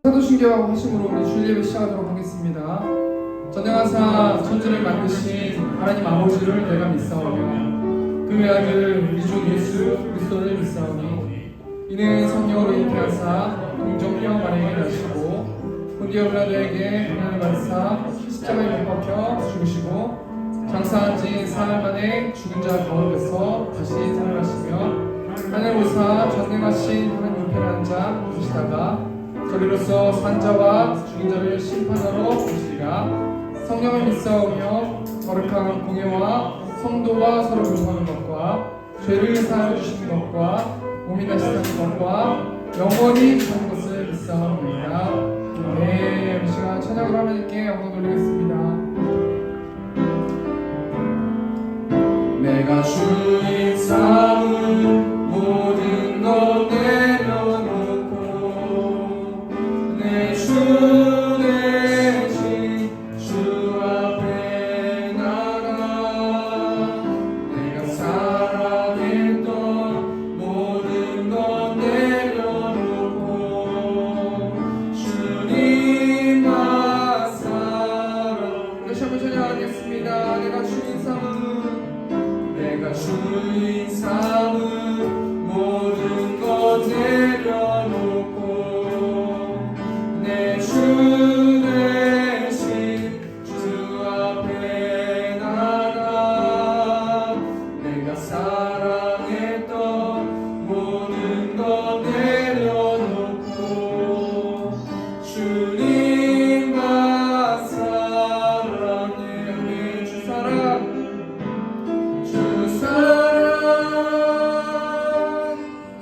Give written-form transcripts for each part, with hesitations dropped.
사도신경 하심으로 우리 주일 예배 시작하도록 하겠습니다. 전능하사 천지를 만드신 하나님 아버지를 내가 믿사오며 그 외아들 우리 주 예수 그리스도를 믿사오니 이는 성령으로 잉태하사 동정녀 마리아에게 나시고 본디오 빌라도에게 고난을 받으사 십자가에 못 박혀 죽으시고 장사한 지 사흘 만에 죽은 자 가운데서 다시 살아나시며 하늘 오사 전능하신 하나님 우편에 앉아 계시다가 저리로서 산자와 죽은 자를 심판하러 오시리라. 성령을 믿사오며 거룩한 공예와 성도와 서로 교통하는 것과 죄를 사하여 주시는 것과 몸이 다시 사는 것과 영원히 사는 것을 믿사옵나이다. 네, 이 시간 찬양으로 하나님께 영광 돌리겠습니다. 내가 주인 삼은 모든 것 내려놓고 내 주 대신 주 앞에 나가 내가 사랑했던 모든 것 내려놓고 주님만 사랑. 다시 한번 찬양하겠습니다. 내가 주인 삼은 모든 것 내려놓고 내 주 대신 주 앞에 나가 내가 사랑했던 모든 것 내려놓고 주님만 사랑해. 우리 주 사랑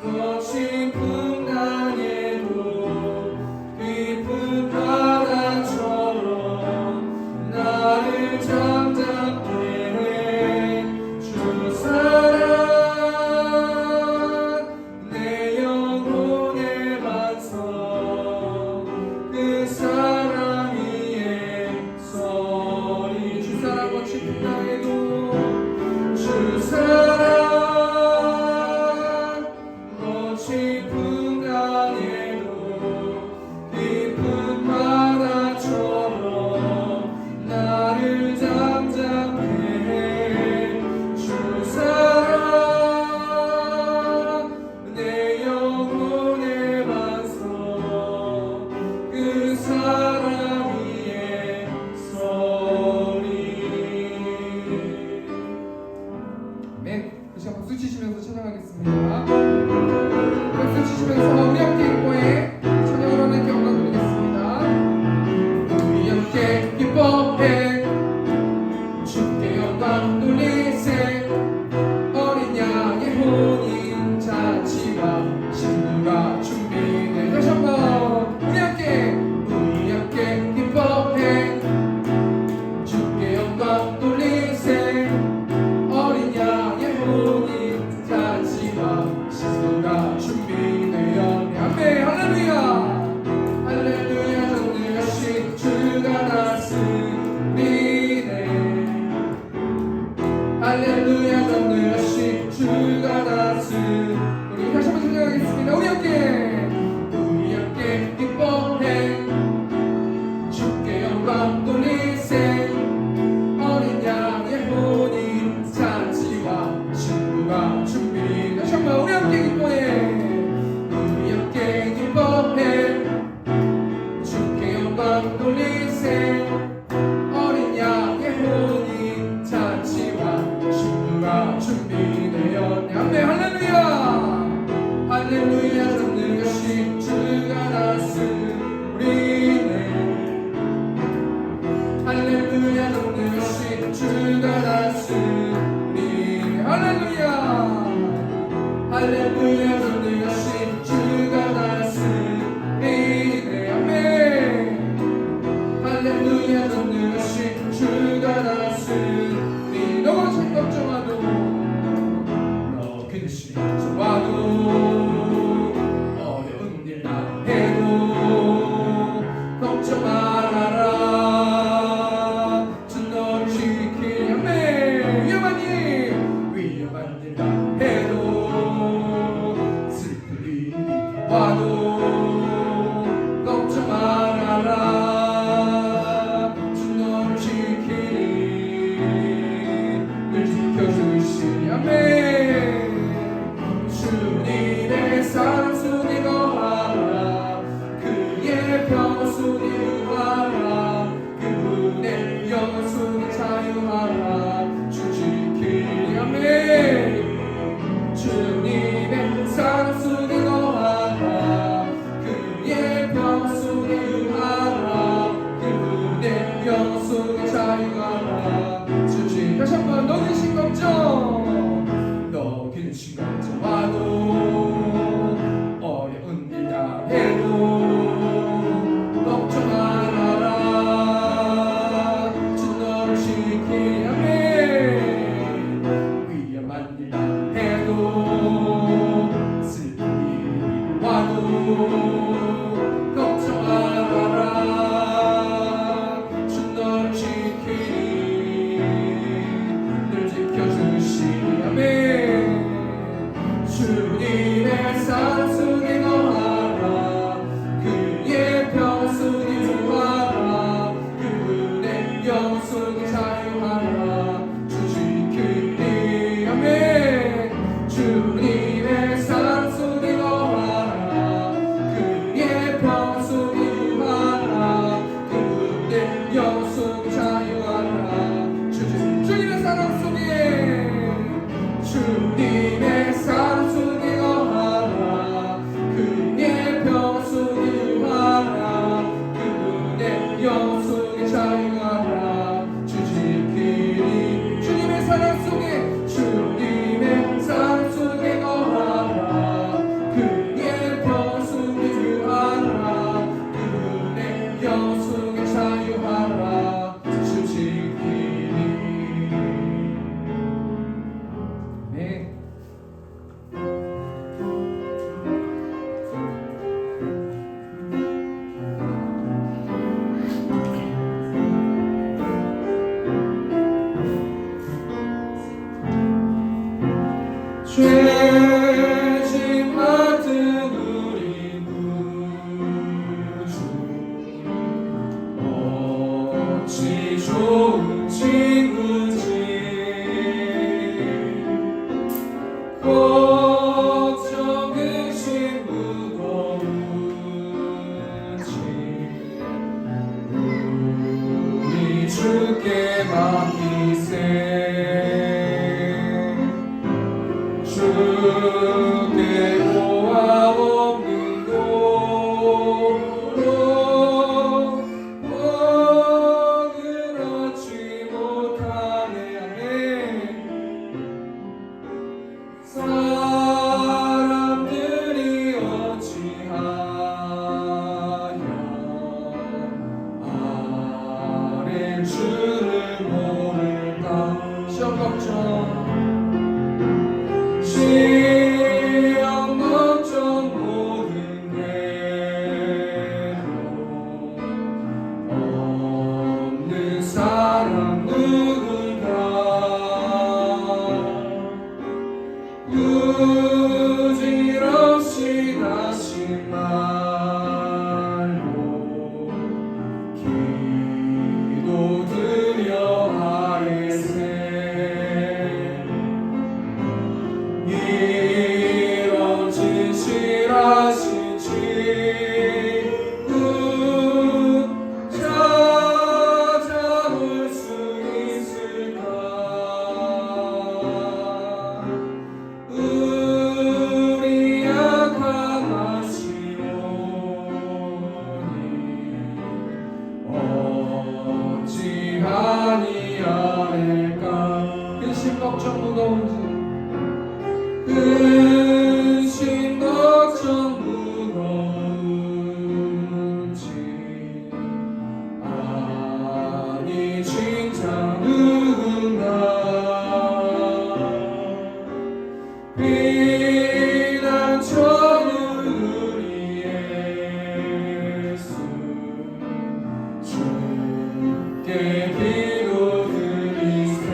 거친 풍랑에도 깊은 바다처럼 나를 잠잠케 해. 주 사랑 내 영혼의 반석 그 사랑 위에 서리. 주 사랑 거친 풍랑에도 주 사랑 거친 풍랑에도 깊은 바다처럼 나를 잠잠케 해. 주 사랑 내 영혼의 반석 그 사랑 위에 서리. 네, 다시 한번 박수 치시면서 찬양하겠습니다. 박수 치시면서 우리 함께 기뻐해 찬양을 하나님께 영광 드리겠습니다. 우리 함께 기뻐해 주께 영광 돌리세. 어린 양의 혼인 잔치와 신부가 준비돼. 다시 한번 우리 함께 기뻐해 주께 영광 돌리세. 어린 양의 혼인 잔치와 신부가 준비되었네. 아멘. 할렐루야. 할렐루야. 전능하신 주가 다스리네. 할렐루야. 전능하신 주가 다스리네. 우리 다시 한번 찬양하겠습니다. 우리 함께 기뻐해 주께 영광 돌리세. 어린 양의 혼인 잔치와 신부가 준비. 다시 한번 우리 함께 기뻐해 주께 영광 돌리세. 어린 양의 혼인 잔치와 신부가 준비되었네. 아멘. 할렐루야. 할렐루야. 전능하신 주가 다스리네. 할렐루야. 전능하신 주가 다스리네. 할렐루야. 할렐루야. 전능하신 주가 다스리네. 아멘. 할렐루야. 전능하신 주 자유하라 주님. 다시 한번 너 근심 걱정 너 근심 걱정하도 어려운 일 당해도 걱정 말아라 주 너를 지키리 아멘. 위험한 일 당해도 슬픈 일이 와도 걱정 말아라 주 너를 지키리 늘 지켜주시리 아멘. 주님의 사랑 속에 거하라 그의 평속에 좋아라 그분의 영 속에 자유하라 주 지키리 아멘. 주님의 사랑 속에 거하라 그의 평속에 좋아라 그분의 영 속에 자유하라 주님의 사랑 속에 주님의 사랑 속에 거하라 그의 평 속에 유하라 그분의 영 속에 자유하라 주 지키리. 주님의 사랑 속에 주님의 사랑 속에 거하라 그의 평 속에 유하라 그분의 영 속에 자유하라 주 지키리. 네. 죄짐 같은 우리 구주 어찌 좋은 친구지 걱정 근심 무거운지 우리 주께 맡기세. 주께 고아 없는 도로 복을 얻지 못하네 아멘. 사람들이 어찌하여 아랠 줄을 모를까. 시험 걱정 시험 걱정 모든 대로 없는 사람 누군가 부질없이 다시 말로 기도드려 아뢰세. 이런 진실하신 친구 찾아볼 수 있을까. 우리 약한 마시오니 어찌하니 아랠까. 근심 걱정 무거운지 근심 걱정 무거운지 아니 진짜 누군가 피난처는 우리 예수 주께 기도드리세.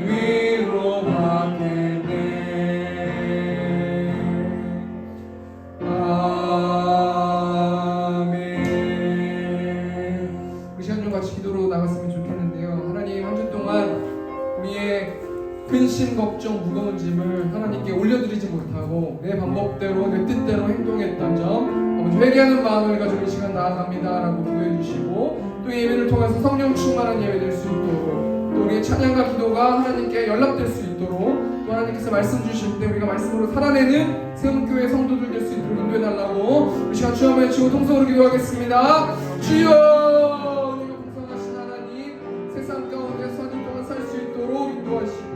위로 받겠네. 아멘. 그 시간 좀 같이 기도로 나갔으면 좋겠는데요. 하나님, 한 주 동안 우리의 근심, 걱정, 무거운 짐을 하나님께 올려드리지 못하고 내 방법대로, 내 뜻대로 행동했던 점 아버지 회개하는 마음을 가지고 이 시간 나아갑니다 라고 기도해 주시고, 또 예배를 통해서 성령 충만한 예배 될 수 있도록, 또 우리의 찬양과 기도가 하나님께 연락될 수 있도록, 또 하나님께서 말씀 주실 때 우리가 말씀으로 살아내는 세움교회 성도들 될 수 있도록 인도해 달라고 이 시간 주여 외치고 통성으로 기도하겠습니다. 주여, 우리가 풍성하신 하나님, 세상 가운데 선인 동안 살 수 있도록 인도하시고,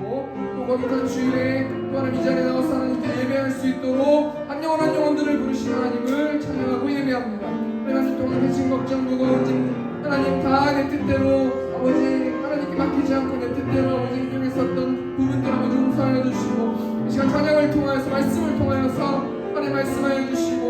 또 거룩한 주일에 또 하나님 이 자리에 나와서 하나님께 예배할 수 있도록 한 영혼 한 영혼들을 부르신 하나님을 찬양하고 예배합니다. 하나님, 한 주 동안 근심, 걱정, 무거운 짐 하나님 다 내 뜻대로 아버지 하나님께 맡기지 않고 내 뜻대로 아버지 행동했었던 부분들 아버지 용서하여 주시고, 이 시간 찬양을 통하여서 말씀을 통하여서 하나님 말씀하여 주시고,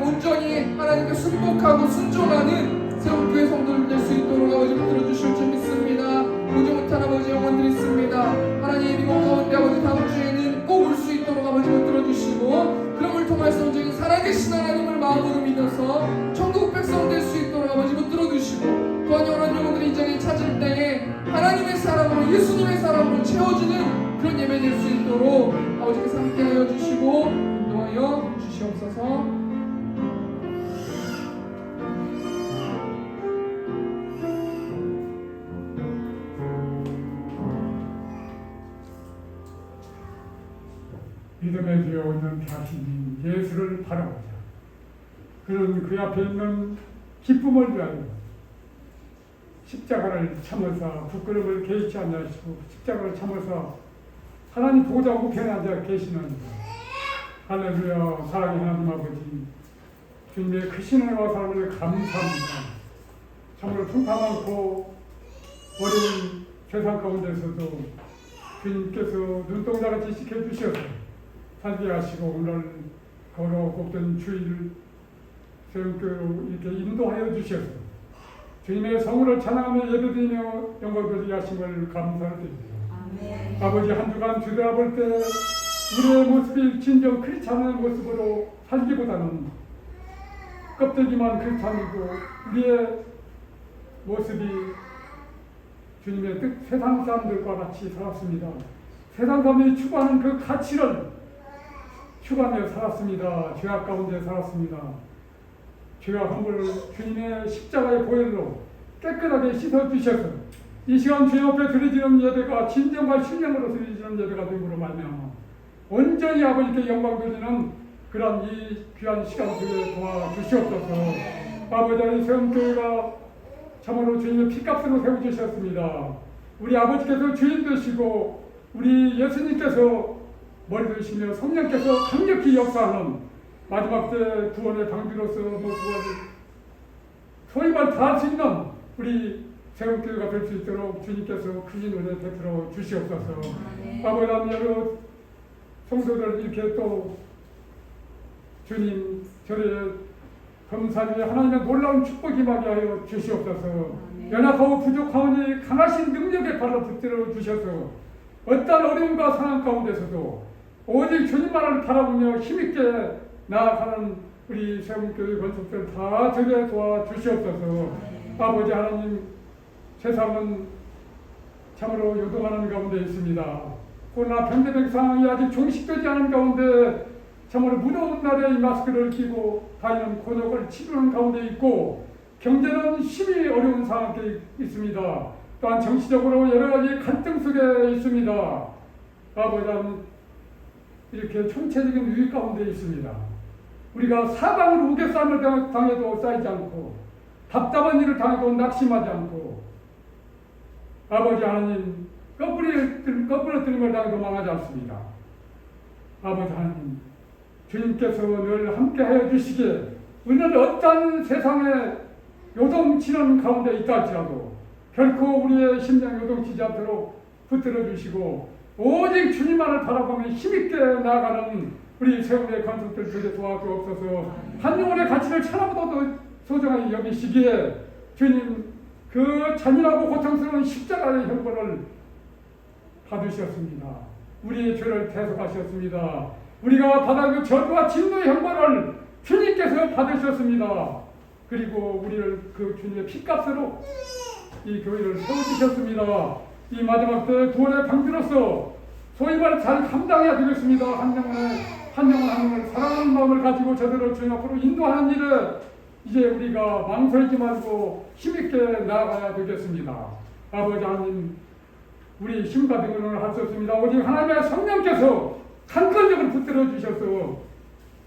온전히 하나님께 순복하고 순종하는 세움교회 성도들 될 수 있도록 아버지 붙들어 주실 줄 믿습니다. 보지 못한 아버지 영혼들이 있습니다. 하나님 이곳 가운데 아버지 다음 주에는 꼭 올 수 있도록 아버지 붙들어 주시고, 그럼을 통해서 온전히 살아계신 하나님을 마음으로 믿어서 천국 백성 될 수 있도록 아버지 붙들어 주시고, 또한 여러 영혼들이 이 자리에 찾을 때에 하나님의 사람으로, 예수님의 사람으로 채워주는 그런 예배 될 수 있도록 아버지께서 함께하여 주시고 인도하여 주시옵소서. 믿음의 뒤에 있는 자신이 예수를 바라보자. 그는 그 앞에 있는 기쁨을 위하여 십자가를 참으사 부끄러움을 개의치 않으시고 십자가를 참으사 하나님 보좌 우편에 앉아 계시는 할렐루야. 사랑의 하나님 아버지, 주님의 크신 은혜와 사랑을 감사합니다. 참으로 풍파 많고 어려운 세상 가운데서도 주님께서 눈동자같이 지켜주셔서 살게 하시고 오늘 걸어오던 주일을 세움교회로 이렇게 인도하여 주셔서 주님의 성을 찬양하며 예배드리며 영광을 하심을 감사드립니다. 아버지, 한 주간 뒤돌아볼 때 우리의 모습이 진정 크리스찬의 모습으로 살기보다는 껍데기만 크리스찬이고 우리의 모습이 주님의 뜻 세상 사람들과 같이 살았습니다. 세상 사람들이 추구하는 그 가치를 추구하며 살았습니다. 죄악 가운데 살았습니다. 죄와 허물을 주님의 십자가의 보혈로 깨끗하게 씻어주셔서 이 시간 주님 앞에 드려지는 예배가 진정과 신령으로 드려지는 예배가 됨으로 말미암아 온전히 아버지께 영광 드리는 그런 이 귀한 시간 속에 도와주시옵소서. 아버지, 세움교회가 참으로 주님의 피값으로 세워주셨습니다. 우리 아버지께서 주인 되시고 우리 예수님께서 머리 되시며 성령께서 강력히 역사하는 마지막 때 구원의 방주로서 모습을 소임을 다할 수 있는 우리 세움교회가 될 수 있도록 주님께서 큰 은혜 베풀어 주시옵소서. 아버지, 여러 성도들 이렇게 또 주님 절에 검사 위에 하나님의 놀라운 축복이 임하게 하여 주시옵소서. 연약하고 부족하오니 강하신 능력의 발로 붙들어 주셔서 어떠한 어려움과 상황 가운데서도 오직 주님만을 바라보며 힘있게 나아가는 우리 세움교회 건축들 다 되게 도와주시옵소서. 아버지 하나님, 세상은 참으로 요동하는 가운데 있습니다. 코로나 팬데믹 상황이 아직 종식되지 않은 가운데 참으로 무더운 날에 이 마스크를 끼고 다니는 곤욕을 치르는 가운데 있고, 경제는 심히 어려운 상황에 있습니다. 또한 정치적으로 여러 가지 갈등 속에 있습니다. 아버지, 이렇게 총체적인 위기 가운데 있습니다. 우리가 사방으로 우겨싸움을 당해도 쌓이지 않고 답답한 일을 당해도 낙심하지 않고, 아버지 하나님, 거꾸로뜨림을 당해도 망하지 않습니다. 아버지 하나님, 주님께서 늘 함께하여 주시기에 우리는 어떤 세상에 요동치는 가운데 있다 할지라도 결코 우리의 심령 요동치지 않도록 붙들어 주시고 오직 주님만을 바라보며 힘있게 나아가는 우리 세움의 건축들 되게 도와주옵소서. 한 영혼의 가치를 천하보다도 소중하게 여기시기에 주님, 그 잔인하고 고통스러운 십자가의 형벌을 받으셨습니다. 우리의 죄를 대속하셨습니다. 우리가 받은 그 저주와 진노의 형벌을 주님께서 받으셨습니다. 그리고 우리를 그 주님의 피값으로 이 교회를 세워주셨습니다. 이 마지막 때 구원의 방주로서 소임을 잘 감당해야 되겠습니다. 한 영을 사랑하는 마음을 가지고 저들을 주님 앞으로 인도하는 일을 이제 우리가 망설이지 말고 힘있게 나아가야 되겠습니다. 아버지 하나님, 우리 힘과 등을 할 수 없습니다. 오직 하나님의 성령께서 한건적으로 붙들어 주셔서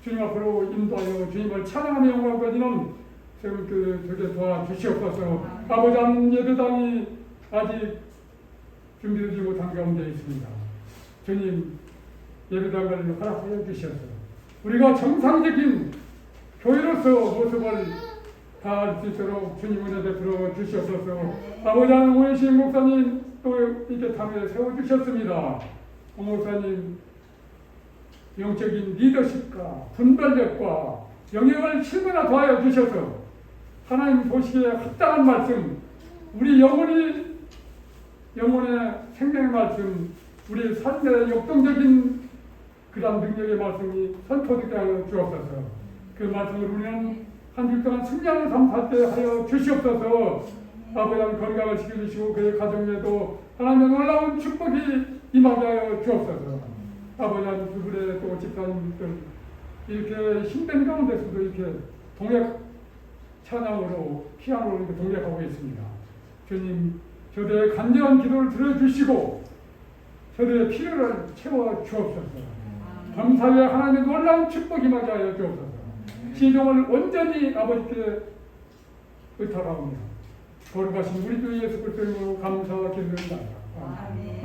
주님 앞으로 인도하여 주님을 찬양하며 영광 드리는 되게 도와주시옵소서. 아버지 하나님, 예배당이 아직 준비되지 못한 가운데 있습니다. 주님, 예배당을 허락하여 주셔서 우리가 정상적인 교회로서 모습을 다할 수 있도록 주님 은혜 베풀어 주시옵소서. 아버지 하나님, 오해신 목사님 또 이렇게 당에 세워주셨습니다. 오 목사님, 영적인 리더십과 분별력과 영역을 실무나 더하여 주셔서 하나님 보시기에 합당한 말씀, 우리 영혼의 생명의 말씀, 우리 삶의 역동적인 그런 능력의 말씀이 선포되게 하여 주옵소서. 그 말씀을 우리는 한 주 동안 승리하는 삶 살 때 하여 주시옵소서. 아버지 하나님, 건강을 지켜주시고 그의 가정에도 하나님의 놀라운 축복이 임하게 하여 주옵소서. 아버지 하나님, 그분의 또 집사님들 이렇게 힘든 가운데서도 이렇게 동역 찬양으로 피아노로 이렇게 동역하고 있습니다. 주님, 저들의 간절한 기도를 들어주시고 저들의 필요를 채워 주옵소서. 감사의 하나님의 놀라운 축복이 임하게 하여 주옵소서. 시종을 온전히 아버지께 의탁하오며 거룩하신 우리 주 예수 그리스도의 이름으로 감사와 기도를 드립니다. 아멘.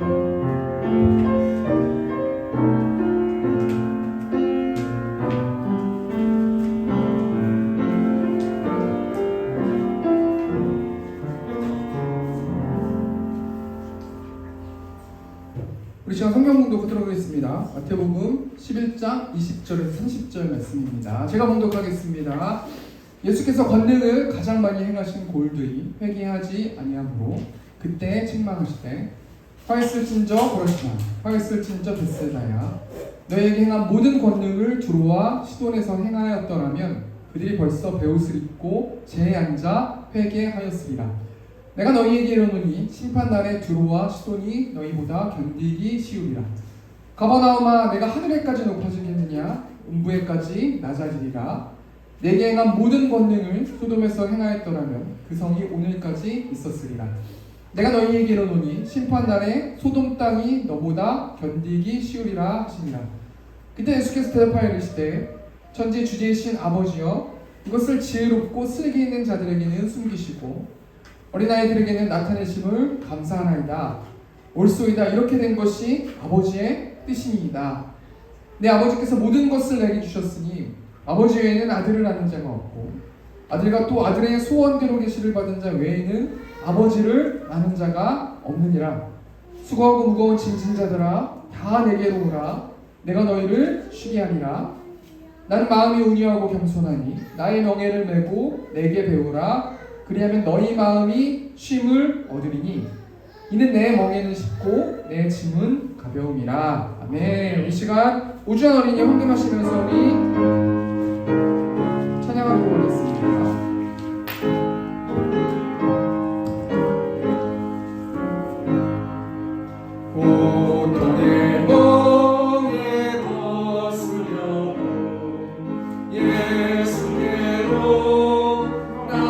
우리 시간 성경 봉독하도록 하겠습니다. 마태복음 11장 20절에서 30절 말씀입니다. 제가 봉독하겠습니다. 예수께서 권능을 가장 많이 행하신 골들이 회개하지 아니하므로 그때 책망하시되 화했을진저 고라시나 화했을진저 벳세다야 너희에게 행한 모든 권능을 두로와 시돈에서 행하였더라면 그들이 벌써 베옷을 입고 제에 앉아 회개하였으리라. 내가 너희에게 이르노니 심판날에 두로와 시돈이 너희보다 견디기 쉬우리라. 가버나움아, 내가 하늘에까지 높아지겠느냐? 음부에까지 낮아지리라. 내게 행한 모든 권능을 소돔에서 행하였더라면 그 성이 오늘까지 있었으리라. 내가 너희에게 이르노니 심판날에 소돔 땅이 너보다 견디기 쉬우리라 하시니라. 그때 예수께서 대답하여 이르시되 천지 주제이신 아버지여, 이것을 지혜롭고 슬기 있는 자들에게는 숨기시고 어린아이들에게는 나타내심을 감사하나이다. 옳소이다. 이렇게 된 것이 아버지의 뜻이니이다. 내 아버지께서 모든 것을 내게 주셨으니 아버지 외에는 아들을 아는 자가 없고 아들과 또 아들의 소원대로 계시를 받은 자 외에는 아버지를 아는 자가 없느니라. 수고하고 무거운 짐진 자들아, 다 내게로 오라. 내가 너희를 쉬게 하리라. 나는 마음이 온유하고 겸손하니 나의 명예를 메고 내게 배우라. 그리하면 너희 마음이 쉼을 얻으리니 이는 내 멍에는 쉽고 내 짐은 가벼움이라. 아멘. 이 시간 우주한 어린이 헌금하시면서 우리 찬양하고 오겠습니다. 고통의 멍에 거스려 예수께로 내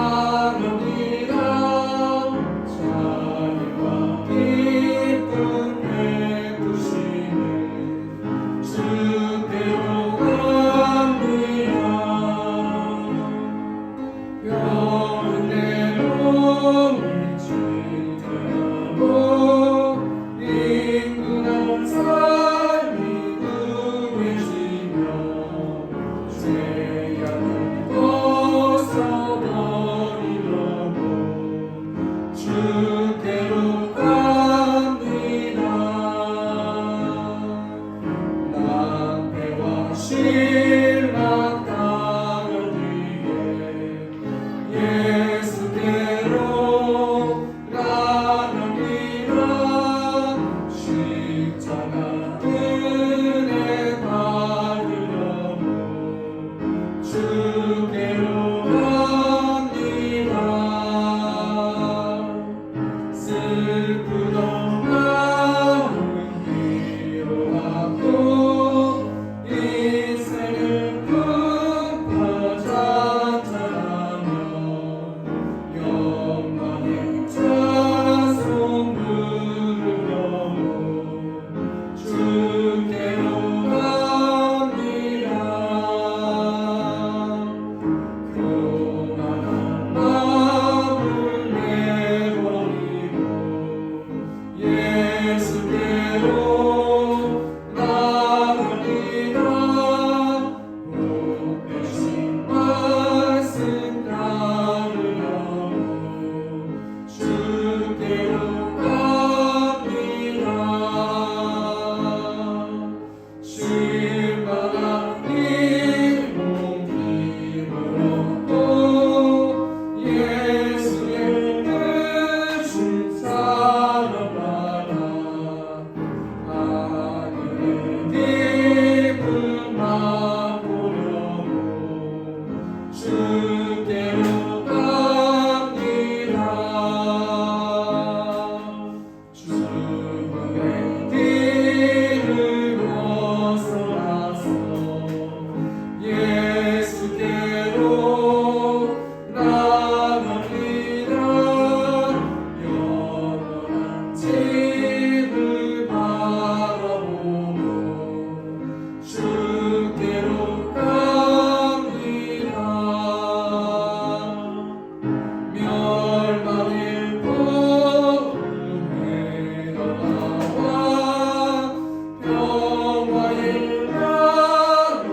십자가 은혜 받으려고 주께로 갑니다. 슬프던 마음 위로하고 인생을 품고 찬양하며 영광의 찬송 부르려고 주께로 갑니다. 교만한 마음을 내버리고 예수께로 나갑니다. 복되신 말씀 따르려고 주께로 갑니다. 실망한 이 몸 힘을 얻고 예수의 뜻을 살아가라. 하늘의 깊은 맛보려고 주께로 갑니다. 죽음의 길을 벗어나서 예수께로 나갑니다. 영원한 집을 바라보고 주께로 갑니다. 멸망의 복음에 나와 평화의 나로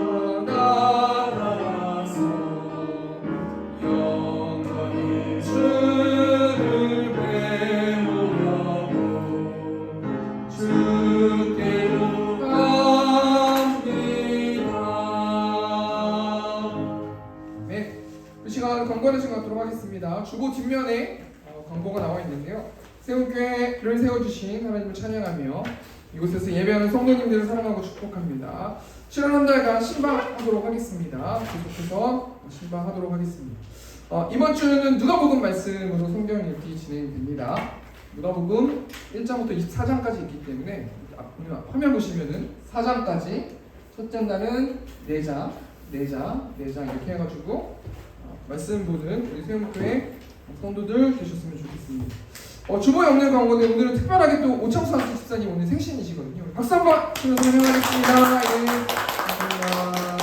나아가서 영광의 주를 배우려고 주께로 갑니다. 네, 이 시간 광고를 진행하도록 하겠습니다. 주보 뒷면에 광고가 나와 있는데요. 세운교회를 세워주신 하나님을 찬양하며 이곳에서 예배하는 성도님들을 사랑하고 축복합니다. 7월 한 달간 신방하도록 하겠습니다. 계속해서 신방하도록 하겠습니다. 이번 주는 누가복음 말씀으로 성경 읽기 진행됩니다. 누가복음 1장부터 24장까지 있기 때문에 화면 보시면은 4장까지 첫째 날은 4장 이렇게 해가지고 말씀 보는 우리 세움교회 성도들 되셨으면 좋겠습니다. 주보에 없는 광고는 오늘은 특별하게 또 오창수 집사님 오늘 생신이시거든요. 박수 한번 주면서 환영하겠습니다. 예, 감사합니다.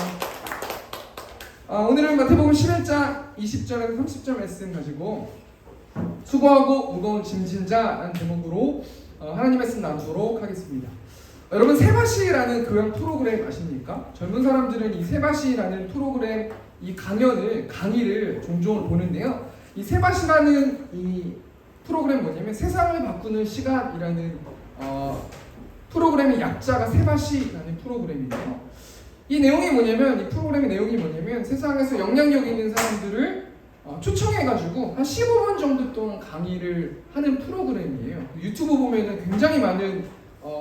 오늘은 마태복음 11장 20절에서 30절 말씀 가지고 수고하고 무거운 짐진 자라는 제목으로 하나님 말씀 나누도록 하겠습니다. 여러분 세바시라는 교양 프로그램 아십니까? 젊은 사람들은 이 세바시라는 프로그램 이 강의를 종종 보는데요. 이 세바시라는 이 프로그램 뭐냐면 세상을 바꾸는 시간이라는 프로그램의 약자가 세바시라는 프로그램인데요. 이 내용이 뭐냐면 이 프로그램의 내용이 뭐냐면 세상에서 영향력 있는 사람들을 초청해가지고 한 15분 정도 동안 강의를 하는 프로그램이에요. 유튜브 보면은 굉장히 많은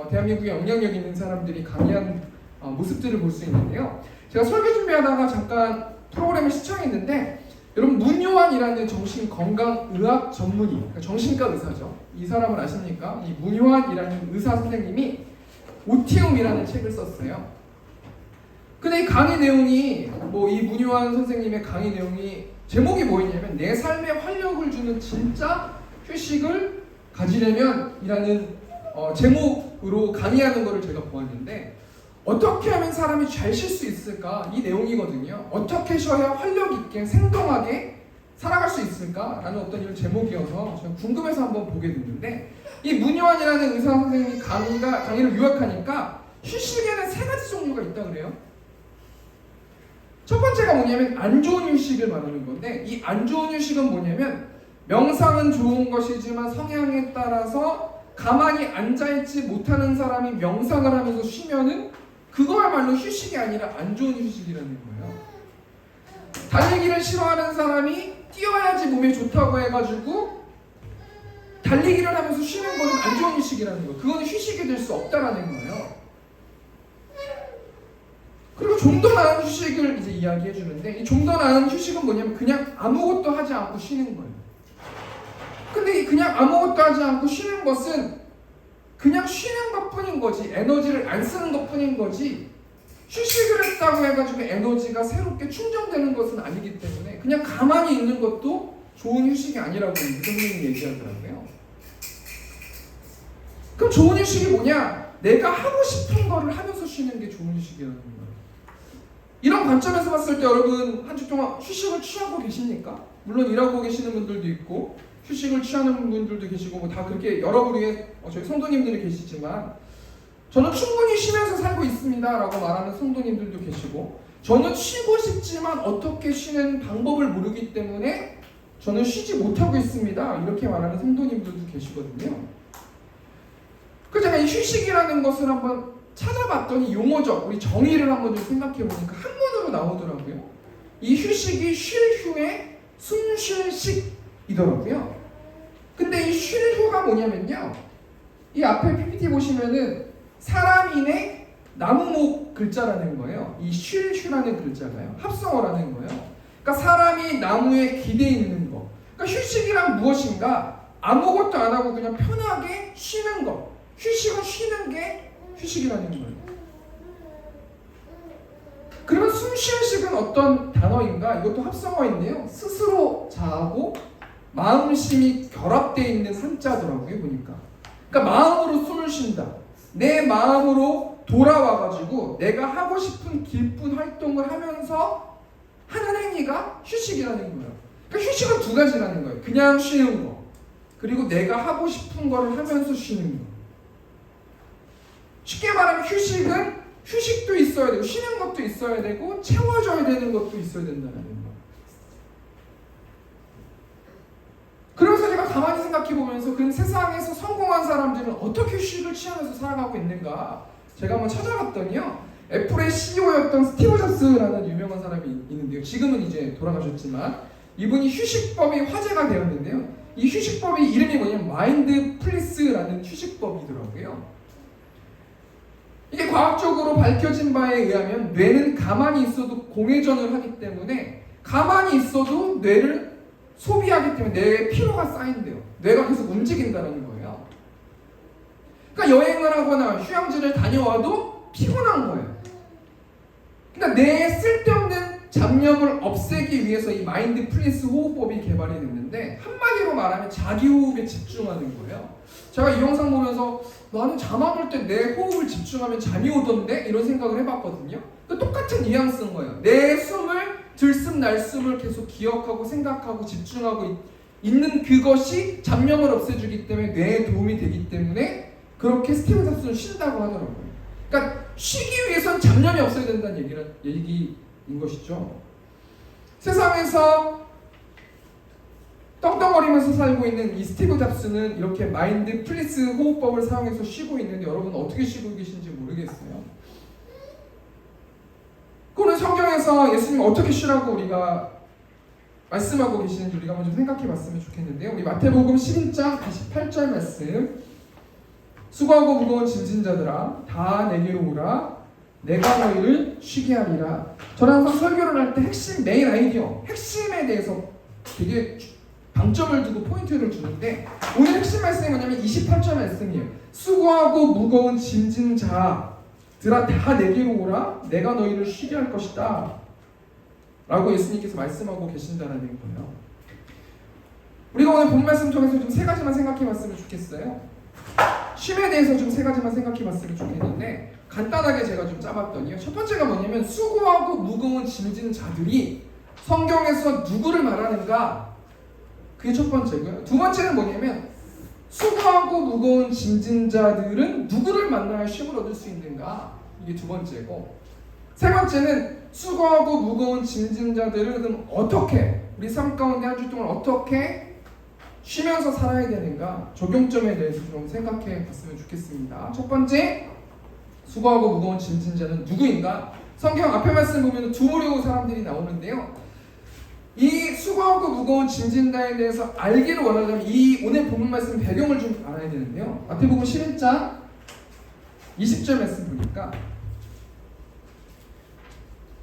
대한민국에 영향력 있는 사람들이 강의한 모습들을 볼 수 있는데요. 제가 설교 준비하다가 잠깐 프로그램을 시청했는데 여러분 문효환이라는 정신건강의학 전문의, 그러니까 정신과 의사죠. 이 사람을 아십니까? 이 문효환이라는 의사 선생님이 오티움이라는 책을 썼어요. 근데 이 강의 내용이 이 문효환 선생님의 강의 내용이 제목이 뭐였냐면 내 삶에 활력을 주는 진짜 휴식을 가지려면 이라는 제목으로 강의하는 거를 제가 보았는데 어떻게 하면 사람이 잘 쉴 수 있을까? 이 내용이거든요. 어떻게 쉬어야 활력 있게 생동하게 살아갈 수 있을까? 라는 어떤 이런 제목이어서 제가 궁금해서 한번 보게 됐는데 이 문효환이라는 의사 선생님이 강의를 요약하니까 휴식에는 3가지 종류가 있다고 그래요. 첫 번째가 뭐냐면 안 좋은 휴식을 말하는 건데 이 안 좋은 휴식은 뭐냐면 명상은 좋은 것이지만 성향에 따라서 가만히 앉아있지 못하는 사람이 명상을 하면서 쉬면은 그거야말로 휴식이 아니라 안 좋은 휴식이라는 거예요. 달리기를 싫어하는 사람이 뛰어야지 몸에 좋다고 해가지고 달리기를 하면서 쉬는 거는 안 좋은 휴식이라는 거예요. 그거는 휴식이 될 수 없다라는 거예요. 그리고 좀 더 나은 휴식을 이제 이야기해 주는데, 이 좀 더 나은 휴식은 뭐냐면 그냥 아무것도 하지 않고 쉬는 거예요. 근데 이 그냥 아무것도 하지 않고 쉬는 것은 그냥 쉬는 것뿐인 거지, 에너지를 안 쓰는 것뿐인 거지, 휴식을 했다고 해가지고 에너지가 새롭게 충전되는 것은 아니기 때문에 그냥 가만히 있는 것도 좋은 휴식이 아니라고 선생님이 얘기하더라고요. 그럼 좋은 휴식이 뭐냐? 내가 하고 싶은 거를 하면서 쉬는 게 좋은 휴식이라는 거예요. 이런 관점에서 봤을 때 여러분 한 주 동안 휴식을 취하고 계십니까? 물론 일하고 계시는 분들도 있고 휴식을 취하는 분들도 계시고 뭐 다 그렇게 여러 부류의 저희 성도님들이 계시지만, 저는 충분히 쉬면서 살고 있습니다 라고 말하는 성도님들도 계시고, 저는 쉬고 싶지만 어떻게 쉬는 방법을 모르기 때문에 저는 쉬지 못하고 있습니다 이렇게 말하는 성도님들도 계시거든요. 그래서 제가 이 휴식이라는 것을 한번 찾아봤더니 용어적 우리 정의를 한번 좀 생각해 보니까 한문으로 나오더라고요. 이 휴식이 쉴 휴의 숨 쉴 식이더라고요. 근데 이 쉴 휴가 뭐냐면요, 이 앞에 PPT 보시면은 사람인의 나무목 글자라는 거예요. 이 쉴 휴라는 글자가요, 합성어라는 거예요. 그러니까 사람이 나무에 기대 있는 거. 그러니까 휴식이란 무엇인가? 아무것도 안 하고 그냥 편하게 쉬는 거. 휴식은 쉬는 게 휴식이라는 거예요. 그러면 숨 쉴 식은 어떤 단어인가? 이것도 합성어인데요, 스스로 자하고 마음심이 결합되어 있는 한자더라고요 보니까. 그러니까 마음으로 숨을 쉰다, 내 마음으로 돌아와가지고 내가 하고 싶은 기쁜 활동을 하면서 하는 행위가 휴식이라는 거예요. 그러니까 휴식은 두 가지라는 거예요. 그냥 쉬는 거, 그리고 내가 하고 싶은 거를 하면서 쉬는 거. 쉽게 말하면 휴식은 휴식도 있어야 되고 쉬는 것도 있어야 되고 채워져야 되는 것도 있어야 된다는 거예요. 그래서 제가 가만히 생각해 보면서 그럼 세상에서 성공한 사람들은 어떻게 휴식을 취하면서 살아가고 있는가 제가 한번 찾아봤더니요, 애플의 CEO였던 스티브 잡스라는 유명한 사람이 있는데요, 지금은 이제 돌아가셨지만 이분이 휴식법이 화제가 되었는데요, 이 휴식법의 이름이 뭐냐면 마인드풀리스라는 휴식법이더라고요. 이게 과학적으로 밝혀진 바에 의하면 뇌는 가만히 있어도 공회전을 하기 때문에 가만히 있어도 뇌를 소비하기 때문에 뇌에 피로가 쌓인대요. 뇌가 계속 움직인다는 거예요. 그러니까 여행을 하거나 휴양지를 다녀와도 피곤한 거예요. 그러니까 뇌에 쓸데없는 잡념을 없애기 위해서 이 마인드풀리스 호흡법이 개발이 됐는데, 한마디로 말하면 자기 호흡에 집중하는 거예요. 제가 이 영상 보면서 나는 잠 안 올 때 내 호흡을 집중하면 잠이 오던데? 이런 생각을 해봤거든요. 똑같은 뉘앙스인 거예요. 내 숨을 들숨 날숨을 계속 기억하고 생각하고 집중하고 있는 그것이 잡념을 없애주기 때문에 뇌에 도움이 되기 때문에 그렇게 스티브 잡스는 쉰다고 하더라고요. 그러니까 쉬기 위해선 잡념이 없어야 된다는 얘기인 것이죠. 세상에서 떵떵거리면서 살고 있는 이 스티브 잡스는 이렇게 마인드풀리스 호흡법을 사용해서 쉬고 있는데, 여러분 어떻게 쉬고 계신지 모르겠어요. 그거는 성경에서 예수님 어떻게 쉬라고 우리가 말씀하고 계시는지 우리가 한번 좀 생각해 봤으면 좋겠는데요, 우리 마태복음 11장 28절 말씀, 수고하고 무거운 짐진 자들아 다 내게로 오라 내가 너희를 쉬게 하리라. 저는 항상 설교를 할 때 핵심, 메인 아이디어, 핵심에 대해서 되게 방점을 두고 포인트를 주는데, 오늘 핵심 말씀이 뭐냐면 28절 말씀이에요. 수고하고 무거운 짐진 자들아 다 내게로 오라 내가 너희를 쉬게 할 것이다 라고 예수님께서 말씀하고 계신다는 거예요. 우리가 오늘 본 말씀 통해서 좀 세 가지만 생각해 봤으면 좋겠어요. 쉼에 대해서 좀 세 가지만 생각해 봤으면 좋겠는데, 간단하게 제가 좀 짜봤더니요, 첫 번째가 뭐냐면 수고하고 무거운 짐진 자들이 성경에서 누구를 말하는가, 그게 첫 번째고요. 두 번째는 뭐냐면 수고하고 무거운 짐진 자들은 누구를 만나야 쉼을 얻을 수 있는가, 이게 두 번째고, 세 번째는 수고하고 무거운 짐진 자들은 그럼 어떻게 우리 삶 가운데 한 주 동안 어떻게 쉬면서 살아야 되는가, 적용점에 대해서 좀 생각해 봤으면 좋겠습니다. 첫 번째, 수고하고 무거운 짐진 자는 누구인가? 성경 앞에 말씀 보면 두 부류 사람들이 나오는데요, 이 수고하고 무거운 짐진다에 대해서 알기를 원하려면 이 오늘 본문 말씀 배경을 좀 알아야 되는데요. 마태복음 11장 20절 말씀 보니까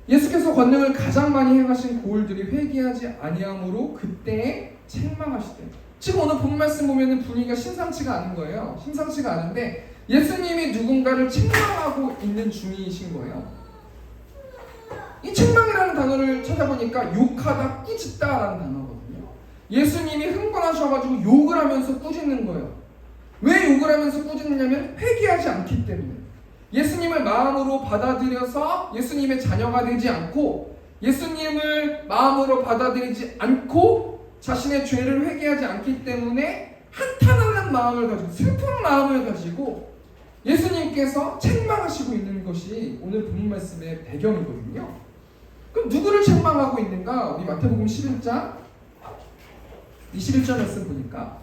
예수께서 권능을 가장 많이 행하신 고을들이 회개하지 아니함으로 그때에 책망하시되. 지금 오늘 본 말씀 보면은 분위기가 심상치가 않은 거예요. 심상치가 않은데 예수님이 누군가를 책망하고 있는 중이신 거예요. 이 책망이라는 단어를 찾아보니까 욕하다, 꾸짖다라는 단어거든요. 예수님이 흥분하셔가지고 욕을 하면서 꾸짖는 거예요. 왜 욕을 하면서 꾸짖느냐면 회개하지 않기 때문에. 예수님을 마음으로 받아들여서 예수님의 자녀가 되지 않고 예수님을 마음으로 받아들이지 않고 자신의 죄를 회개하지 않기 때문에 한탄하는 마음을 가지고 슬픈 마음을 가지고 예수님께서 책망하시고 있는 것이 오늘 본문 말씀의 배경이거든요. 그럼 누구를 책망하고 있는가? 우리 마태복음 11장 21절 말씀 보니까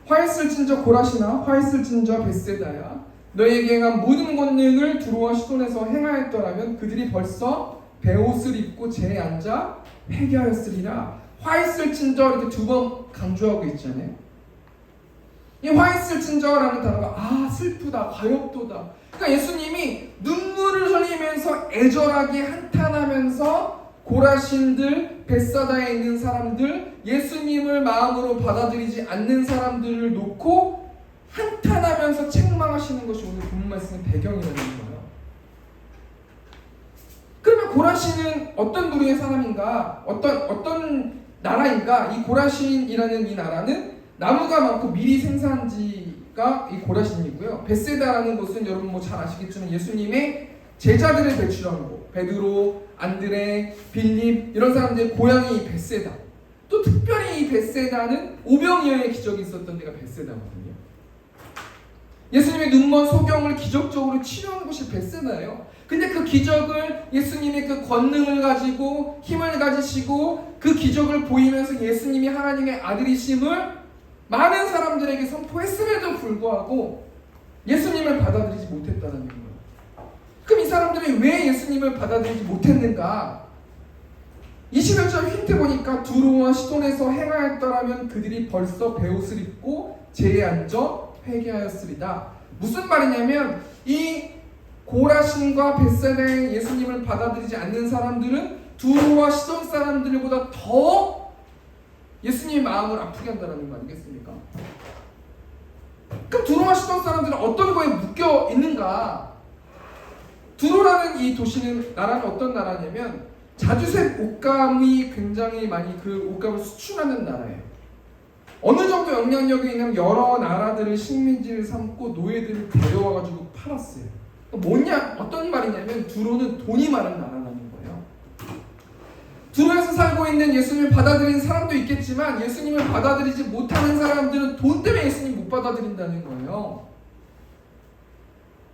화했을진저 고라시나 화했을진저 벳세다야 너희에게 행한 모든 권능을 두로와 시돈에서 행하였더라면 그들이 벌써 베옷을 입고 제에 앉아 회개하였으리라. 화했을진저 이렇게 두 번 강조하고 있잖아요. 이 화했을진저라는 단어가 슬프다, 가엾도다. 그러니까 예수님이 눈물을 흘리면서 애절하게 한탄하면서 고라신들, 벳사다에 있는 사람들, 예수님을 마음으로 받아들이지 않는 사람들을 놓고 한탄하면서 책망하시는 것이 오늘 본문 말씀의 배경이라는 거예요. 그러면 고라신은 어떤 부류의 사람인가? 어떤 나라인가? 이 고라신이라는 이 나라는 나무가 많고 밀이 생산지가 이 고라신이고요. 벳세다라는 곳은 여러분 잘 아시겠지만 예수님의 제자들을 배출한 곳. 베드로, 안드레, 빌립 이런 사람들의 고향이 이 벳세다. 또 특별히 이 벳세다는 오병이어의 기적이 있었던 데가 벳세다거든요. 예수님의 눈먼 소경을 기적적으로 치료한 곳이 벳세다예요. 근데 그 기적을 예수님의 그 권능을 가지고 힘을 가지시고 그 기적을 보이면서 예수님이 하나님의 아들이심을 많은 사람들에게 선포했음에도 불구하고 예수님을 받아들이지 못했다는 거예요. 그럼 이 사람들이 왜 예수님을 받아들이지 못했는가? 21절 힌트 보니까 두로와 시돈에서 행하였더라면 그들이 벌써 베옷을 입고 제에 앉아 회개하였으리다. 무슨 말이냐면 이 고라신과 벳세다의 예수님을 받아들이지 않는 사람들은 두로와 시돈 사람들보다 더 예수님의 마음을 아프게 한다는 거 아니겠습니까? 그럼 두로와 시돈 사람들은 어떤 거에 묶여 있는가? 두로라는 이 도시는 나라는 어떤 나라냐면 자주색 옷감이 굉장히 많이 그 옷감을 수출하는 나라예요. 어느 정도 영향력이 있는 여러 나라들을 식민지를 삼고 노예들을 데려와가지고 팔았어요. 뭐냐? 어떤 말이냐면 두로는 돈이 많은 나라라는 거예요. 두로에서 살고 있는 예수님을 받아들이는 사람도 있겠지만 예수님을 받아들이지 못하는 사람들은 돈 때문에 예수님 못 받아들인다는 거예요.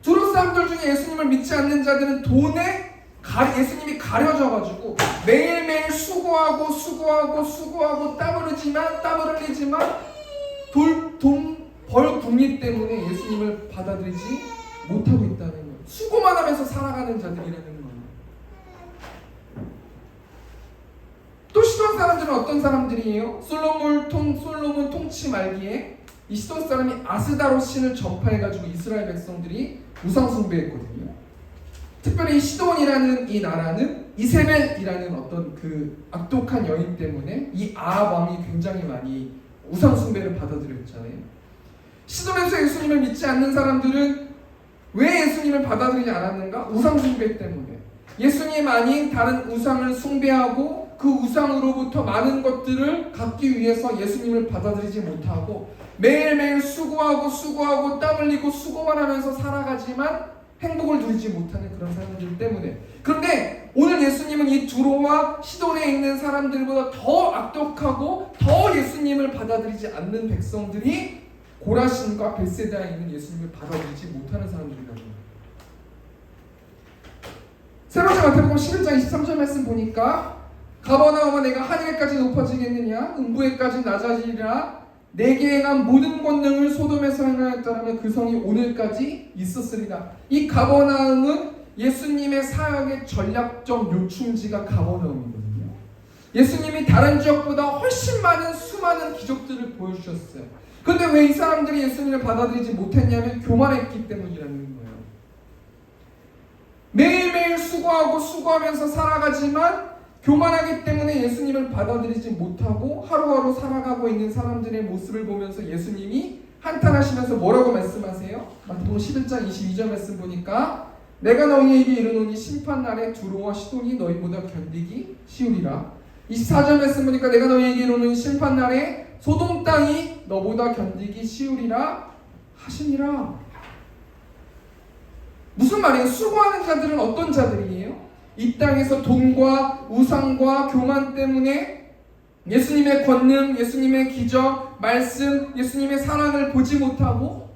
두로 사람들 중에 예수님을 믿지 않는 자들은 돈에 예수님이 가려져가지고 매일매일 수고하고 땀을 흘리지만 돈 벌 궁리 때문에 예수님을 받아들이지 못하고 있다는 거예요. 수고만 하면서 살아가는 자들이라는 거예요. 또 시돈 사람들은 어떤 사람들이에요? 솔로몬 통치 말기에 이 시돈 사람이 아스다로 신을 전파해가지고 이스라엘 백성들이 우상 숭배했거든요. 특별히 시돈이라는 이 나라는 이세벨이라는 어떤 그 악독한 여인 때문에 이 아합 왕이 굉장히 많이 우상 숭배를 받아들였잖아요. 시돈에서 예수님을 믿지 않는 사람들은 왜 예수님을 받아들이지 않았는가? 우상 숭배 때문에. 예수님 아닌 다른 우상을 숭배하고 그 우상으로부터 많은 것들을 갖기 위해서 예수님을 받아들이지 못하고 매일매일 수고하고 땀 흘리고 수고만 하면서 살아가지만 행복을 누리지 못하는 그런 사람들 때문에. 그런데 오늘 예수님은 이 두로와 시돈에 있는 사람들보다 더 악독하고 더 예수님을 받아들이지 않는 백성들이 고라신과 벳세다에 있는 예수님을 받아들이지 못하는 사람들이라는 거예요. 세 번째 마태복음 11장 23절 말씀 보니까 가버나움아 내가 하늘에까지 높아지겠느냐 음부에까지 낮아지리라 내게 행한 모든 권능을 소돔에서 행하였더라면 그 성이 오늘까지 있었으리라. 이 가버나움은 예수님의 사역의 전략적 요충지가 가버나움이거든요. 예수님이 다른 지역보다 훨씬 많은 수많은 기적들을 보여주셨어요. 근데 왜 이 사람들이 예수님을 받아들이지 못했냐면 교만했기 때문이라는 거예요. 매일매일 수고하고 수고하면서 살아가지만 교만하기 때문에 예수님을 받아들이지 못하고 하루하루 살아가고 있는 사람들의 모습을 보면서 예수님이 한탄하시면서 뭐라고 말씀하세요? 마태복음 11장 22절 말씀 보니까 내가 너희에게 이르노니 심판날에 두로와 시돈이 너희보다 견디기 쉬우리라. 24절 말씀 보니까 내가 너희에게 이르노니 심판날에 소돔 땅이 너보다 견디기 쉬우리라 하시니라. 무슨 말이에요? 수고하는 자들은 어떤 자들이에요? 이 땅에서 돈과 우상과 교만 때문에 예수님의 권능, 예수님의 기적, 말씀, 예수님의 사랑을 보지 못하고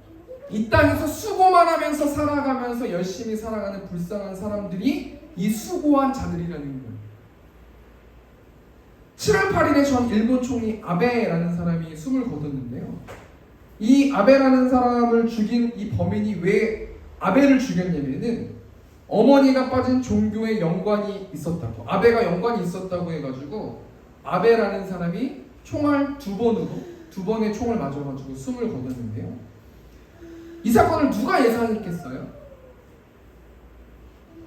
이 땅에서 수고만 하면서 살아가면서 열심히 살아가는 불쌍한 사람들이 이 수고한 자들이라는 거예요. 7월 8일에 전 일본 총리 아베라는 사람이 숨을 거뒀는데요. 이 아베라는 사람을 죽인 이 범인이 왜 아베를 죽였냐면은 어머니가 빠진 종교에 연관이 있었다고, 아베가 연관이 있었다고 해가지고 아베라는 사람이 총알 두 번의 총을 맞아가지고 숨을 거뒀는데요. 이 사건을 누가 예상했겠어요?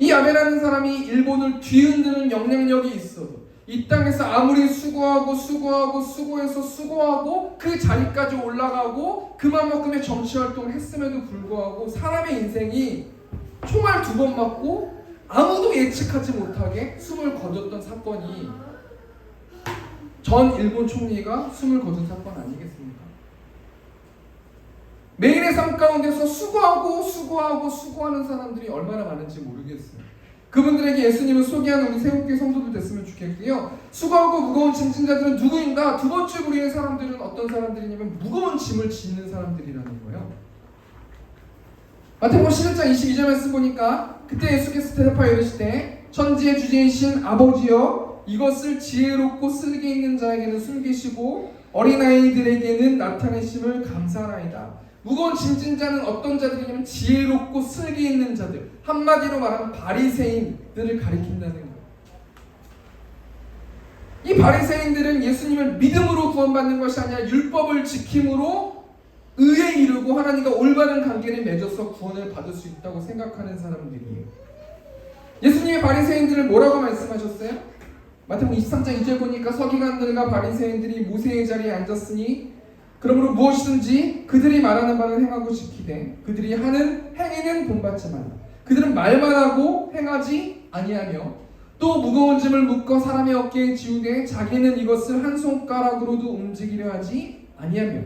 이 아베라는 사람이 일본을 뒤흔드는 영향력이 있어도 이 땅에서 아무리 수고해서 수고하고 그 자리까지 올라가고 그만큼의 정치활동을 했음에도 불구하고 사람의 인생이 총알 2번 맞고 아무도 예측하지 못하게 숨을 거뒀던 사건이 전 일본 총리가 숨을 거둔 사건 아니겠습니까? 매일의 삶 가운데서 수고하는 사람들이 얼마나 많은지 모르겠어요. 그분들에게 예수님을 소개하는 우리 새롭게 성도들 됐으면 좋겠고요. 수고하고 무거운 짐진 자들은 누구인가? 두 번째 부류의 사람들은 어떤 사람들이냐면 무거운 짐을 짓는 사람들이라는 거예요. 마태복음 11장 22절 말씀 보니까 그때 예수께서 대답하여 이르시되 천지의 주제이신 아버지여 이것을 지혜롭고 슬기 있는 자에게는 숨기시고 어린아이들에게는 나타내심을 감사하나이다. 무거운 짐진 자는 어떤 자들이냐면 지혜롭고 슬기 있는 자들, 한마디로 말하면 바리새인들을 가리킨다는 거예요. 이 바리새인들은 예수님을 믿음으로 구원받는 것이 아니라 율법을 지킴으로 의에 이르고 하나님과 올바른 관계를 맺어서 구원을 받을 수 있다고 생각하는 사람들이에요. 예수님이 바리새인들을 뭐라고 말씀하셨어요? 마태복음 23장 2절 보니까 서기관들과 바리새인들이 모세의 자리에 앉았으니 그러므로 무엇이든지 그들이 말하는 바를 행하고 지키되 그들이 하는 행위는 본받지 말라. 그들은 말만 하고 행하지 아니하며 또 무거운 짐을 묶어 사람의 어깨에 지우되 자기는 이것을 한 손가락으로도 움직이려 하지 아니하며.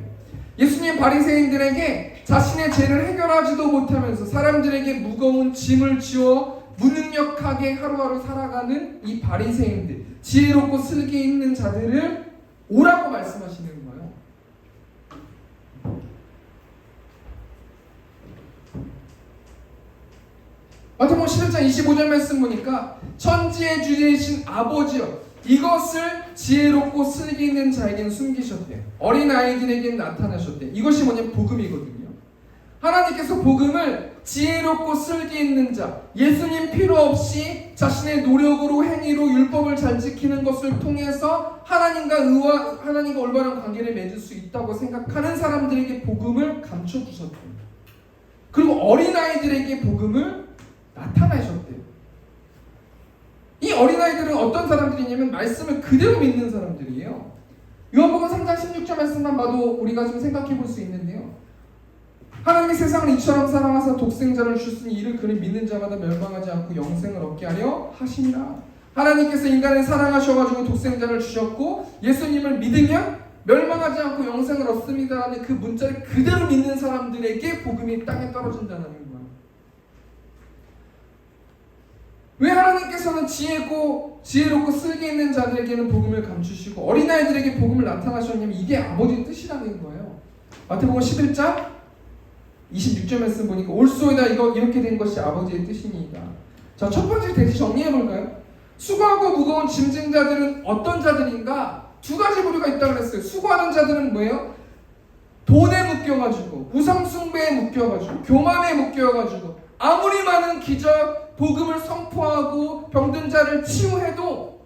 예수님 바리새인들에게 자신의 죄를 해결하지도 못하면서 사람들에게 무거운 짐을 지워 무능력하게 하루하루 살아가는 이 바리새인들, 지혜롭고 슬기 있는 자들을 오라고 말씀하시는 거예요. 마태복음 11장 25절 말씀 보니까 천지의 주제이신 아버지여 이것을 지혜롭고 슬기 있는 자에게는 숨기셨대. 어린아이들에게는 나타나셨대. 이것이 뭐냐면 복음이거든요. 하나님께서 복음을 지혜롭고 슬기 있는 자, 예수님 필요 없이 자신의 노력으로 행위로 율법을 잘 지키는 것을 통해서 하나님과 올바른 관계를 맺을 수 있다고 생각하는 사람들에게 복음을 감춰주셨대요. 그리고 어린아이들에게 복음을 나타나셨대요. 이 어린아이들은 어떤 사람들이냐면 말씀을 그대로 믿는 사람들이에요. 요한복음 3장 16절 말씀만 봐도 우리가 좀 생각해 볼 수 있는데요. 하나님이 세상을 이처럼 사랑하사 독생자를 주셨으니 이를 그를 믿는 자마다 멸망하지 않고 영생을 얻게 하려 하심이라. 하나님께서 인간을 사랑하셔가지고 독생자를 주셨고 예수님을 믿으면 멸망하지 않고 영생을 얻습니다라는 그 문자를 그대로 믿는 사람들에게 복음이 땅에 떨어진다는 거예요. 왜 하나님께서는 지혜롭고 슬기 있는 자들에게는 복음을 감추시고 어린아이들에게 복음을 나타나셨냐면 이게 아버지의 뜻이라는 거예요. 마태복음 11장 26절 말씀 보니까 올소이다 이렇게 된 것이 아버지의 뜻이니이다. 자, 첫 번째 대시 정리해볼까요? 수고하고 무거운 짐진 자들은 어떤 자들인가? 두 가지 부류가 있다고 그랬어요. 수고하는 자들은 뭐예요? 돈에 묶여가지고 우상 숭배에 묶여가지고 교만에 묶여가지고 아무리 많은 기적 복음을 선포하고 병든 자를 치유해도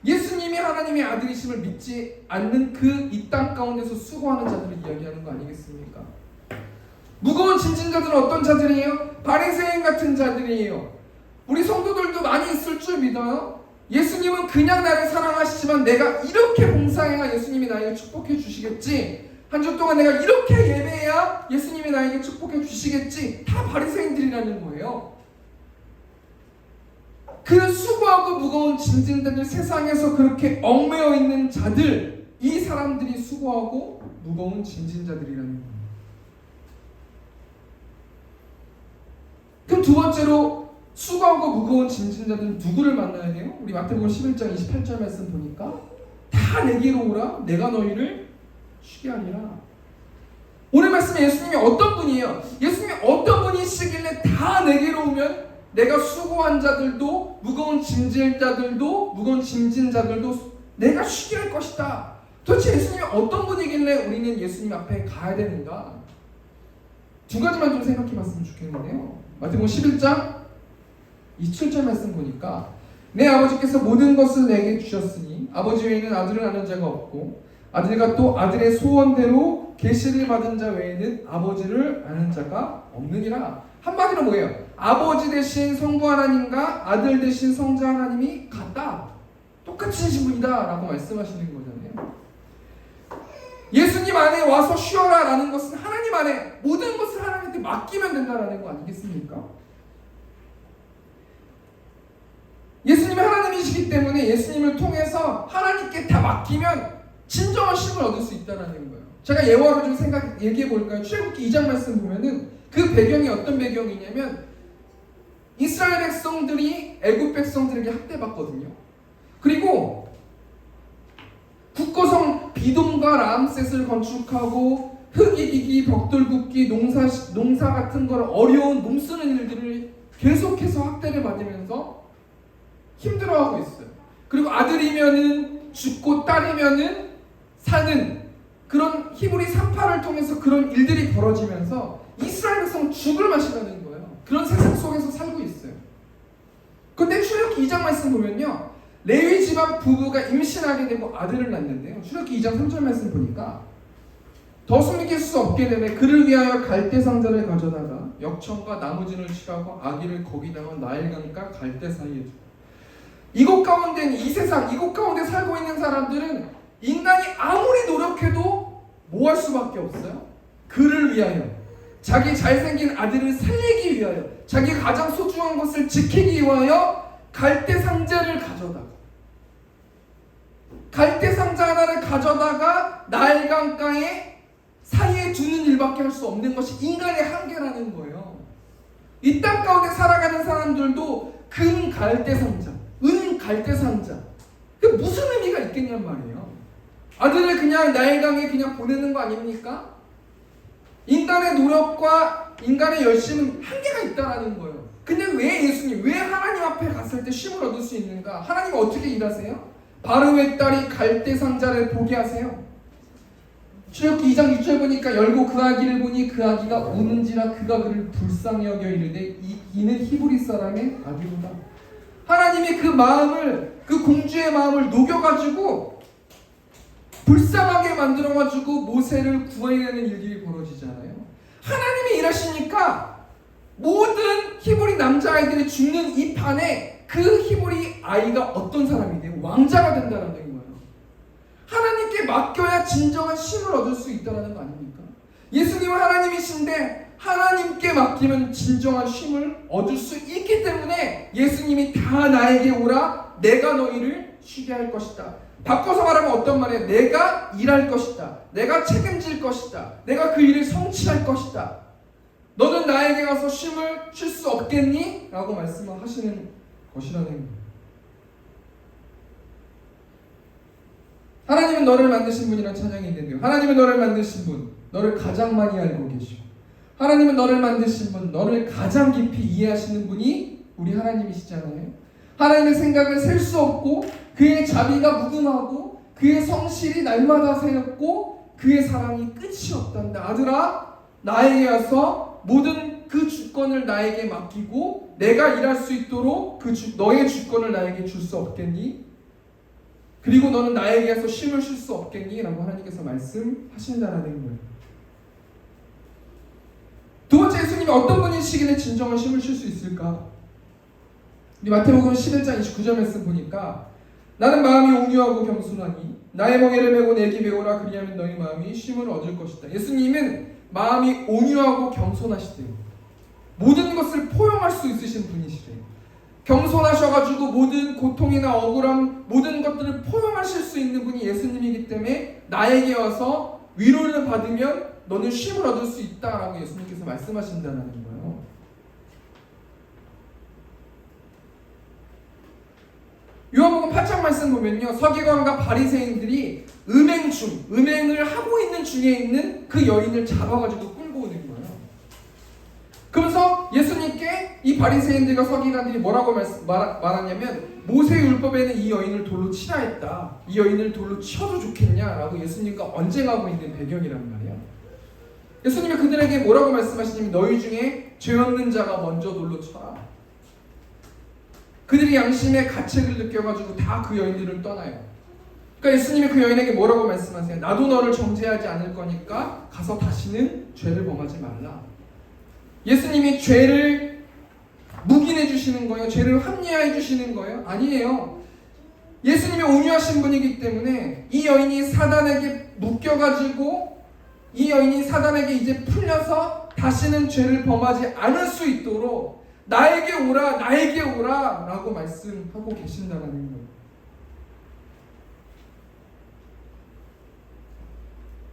예수님 예수님이 하나님의 아들이심을 믿지 않는 그 이 땅 가운데서 수고하는 자들을 이야기하는 거 아니겠습니까? 무거운 짐진 자들은 어떤 자들이에요? 바리새인 같은 자들이에요. 우리 성도들도 많이 있을 줄 믿어요. 예수님은 그냥 나를 사랑하시지만 내가 이렇게 봉사해야 예수님이 나에게 축복해 주시겠지, 한 주 동안 내가 이렇게 예배해야 예수님이 나에게 축복해 주시겠지, 다 바리새인들이라는 거예요. 그 수고하고 무거운 짐진 자들, 세상에서 그렇게 얽매여 있는 자들, 이 사람들이 수고하고 무거운 짐진 자들이라는 거예요. 그럼 두 번째로 수고하고 무거운 짐진 자들은 누구를 만나야 돼요? 우리 마태복음 11장 28절 말씀 보니까 다 내게로 오라 내가 너희를 쉬게 하리라. 오늘 말씀에 예수님이 어떤 분이에요? 예수님이 어떤 분이시길래 다 내게로 오면 내가 수고한 자들도 무거운 짐진 자들도 내가 쉬게 할 것이다. 도대체 예수님이 어떤 분이길래 우리는 예수님 앞에 가야 되는가? 두 가지만 좀 생각해 봤으면 좋겠는데요. 마태복음 11장 27절 말씀 보니까 내 아버지께서 모든 것을 내게 주셨으니 아버지 외에는 아들을 아는 자가 없고 아들과 또 아들의 소원대로 계시를 받은 자 외에는 아버지를 아는 자가 없느니라. 한마디로 뭐예요? 아버지 대신 성부 하나님과 아들 대신 성자 하나님이 같다, 똑같으신 분이다 라고 말씀하시는 거잖아요. 예수님 안에 와서 쉬어라 라는 것은 하나님 안에 모든 것을 하나님께 맡기면 된다라는 거 아니겠습니까? 예수님이 하나님이시기 때문에 예수님을 통해서 하나님께 다 맡기면 진정한 쉼을 얻을 수 있다는 거예요. 제가 예화로 좀 얘기해 볼까요? 출애굽기 2장 말씀 보면은 그 배경이 어떤 배경이냐면 이스라엘 백성들이 애굽 백성들에게 학대받거든요. 그리고 국고성 비돔과 람셋을 건축하고 흙 이기기, 벽돌 굽기, 농사 같은 걸 어려운 몸 쓰는 일들을 계속해서 학대를 받으면서 힘들어하고 있어요. 그리고 아들이면은 죽고 딸이면은 사는 그런 히브리 산파를 통해서 그런 일들이 벌어지면서 이스라엘 백성은 죽을 맛이라는 거예요. 그런 세상 속에서 살고 있어요. 근데 출애굽기 2장 말씀 보면요, 레위 집안 부부가 임신하게 되고 아들을 낳는데요, 출애굽기 2장 3절 말씀 보니까 더 숨길 수 없게 되매 그를 위하여 갈대 상자를 가져다가 역청과 나무진을 칠하고 아기를 거기다가 나일강과 갈대 사이에 두고. 이곳 가운데 이 세상, 이곳 가운데 살고 있는 사람들은 인간이 아무리 노력해도 뭐 할 수밖에 없어요? 그를 위하여, 자기 잘생긴 아들을 살리기 위하여, 자기 가장 소중한 것을 지키기 위하여 갈대 상자를 갈대 상자 하나를 가져다가 나일강가에 사이에 두는 일밖에 할 수 없는 것이 인간의 한계라는 거예요. 이 땅 가운데 살아가는 사람들도 금 갈대 상자, 은 갈대 상자, 그 무슨 의미가 있겠냔 말이에요. 아들을 그냥 나일강에 그냥 보내는 거 아닙니까? 인간의 노력과 인간의 열심은 한계가 있다라는 거예요. 근데 왜 예수님, 왜 하나님 앞에 갔을 때 쉼을 얻을 수 있는가? 하나님은 어떻게 일하세요? 바로의 딸이 갈대 상자를 보게 하세요. 출애굽기 2장 6절 보니까 열고 그 아기를 보니 그 아기가 우는지라 그가 그를 불쌍히 여겨 이르되 이는 히브리 사람의 아기로다. 하나님이 그 마음을, 그 공주의 마음을 녹여가지고 불쌍하게 만들어가지고 모세를 구해내는 일들이 벌어지잖아요. 하나님이 일하시니까 모든 히브리 남자아이들이 죽는 이 판에 그 히브리 아이가 어떤 사람이 돼요? 왕자가 된다는 거예요. 하나님께 맡겨야 진정한 쉼을 얻을 수 있다는 거 아닙니까? 예수님은 하나님이신데 하나님께 맡기면 진정한 쉼을 얻을 수 있기 때문에 예수님이 다 나에게 오라 내가 너희를 쉬게 할 것이다. 바꿔서 말하면 어떤 말이에요? 내가 일할 것이다. 내가 책임질 것이다. 내가 그 일을 성취할 것이다. 너는 나에게 가서 쉼을 쉴 수 없겠니? 라고 말씀을 하시는 것이라는 거예요. 하나님은 너를 만드신 분이란 찬양이 있는데요, 하나님은 너를 만드신 분, 너를 가장 많이 알고 계시고, 하나님은 너를 만드신 분, 너를 가장 깊이 이해하시는 분이 우리 하나님이시잖아요. 하나님의 생각을 셀 수 없고 그의 자비가 무궁하고 그의 성실이 날마다 새롭고 그의 사랑이 끝이 없단다. 아들아, 나에게 와서 모든 그 주권을 나에게 맡기고 내가 일할 수 있도록 너의 주권을 나에게 줄 수 없겠니? 그리고 너는 나에게서 쉼을 쉴 수 없겠니? 라고 하나님께서 말씀하신다는 거예요. 두 번째, 예수님이 어떤 분이시길래 진정한 쉼을 쉴 수 있을까? 우리 마태복음 11장 29절 말씀 보니까 나는 마음이 온유하고 겸손하니 나의 멍에를 메고 내게 배우라. 그리하면 너희 마음이 쉼을 얻을 것이다. 예수님은 마음이 온유하고 겸손하시대요. 모든 것을 포용할 수 있으신 분이시래요. 겸손하셔가지고 모든 고통이나 억울함, 모든 것들을 포용하실 수 있는 분이 예수님이기 때문에 나에게 와서 위로를 받으면 너는 쉼을 얻을 수 있다라고 예수님께서 말씀하신다는 거예요. 요한복음 8장 말씀 보면요, 서기관과 바리새인들이 음행을 하고 있는 중에 있는 그 여인을 잡아가지고 끌고 오는 거예요. 그러면서 예수님께 이 바리새인들과 서기관들이 뭐라고 말하냐면, 모세율법에는 이 여인을 돌로 치라 했다. 이 여인을 돌로 치어도 좋겠냐라고 예수님과 언쟁하고 있는 배경이란 말이에요. 예수님이 그들에게 뭐라고 말씀하시냐면, 너희 중에 죄 없는 자가 먼저 돌로 쳐라. 그들이 양심의 가책을 느껴가지고 다 그 여인들을 떠나요. 그러니까 예수님이 그 여인에게 뭐라고 말씀하세요? 나도 너를 정죄하지 않을 거니까 가서 다시는 죄를 범하지 말라. 예수님이 죄를 묵인해 주시는 거예요? 죄를 합리화해 주시는 거예요? 아니에요. 예수님이 온유하신 분이기 때문에 이 여인이 사단에게 묶여가지고 이 여인이 사단에게 이제 풀려서 다시는 죄를 범하지 않을 수 있도록 나에게 오라, 나에게 오라 라고 말씀하고 계신다는 거예요.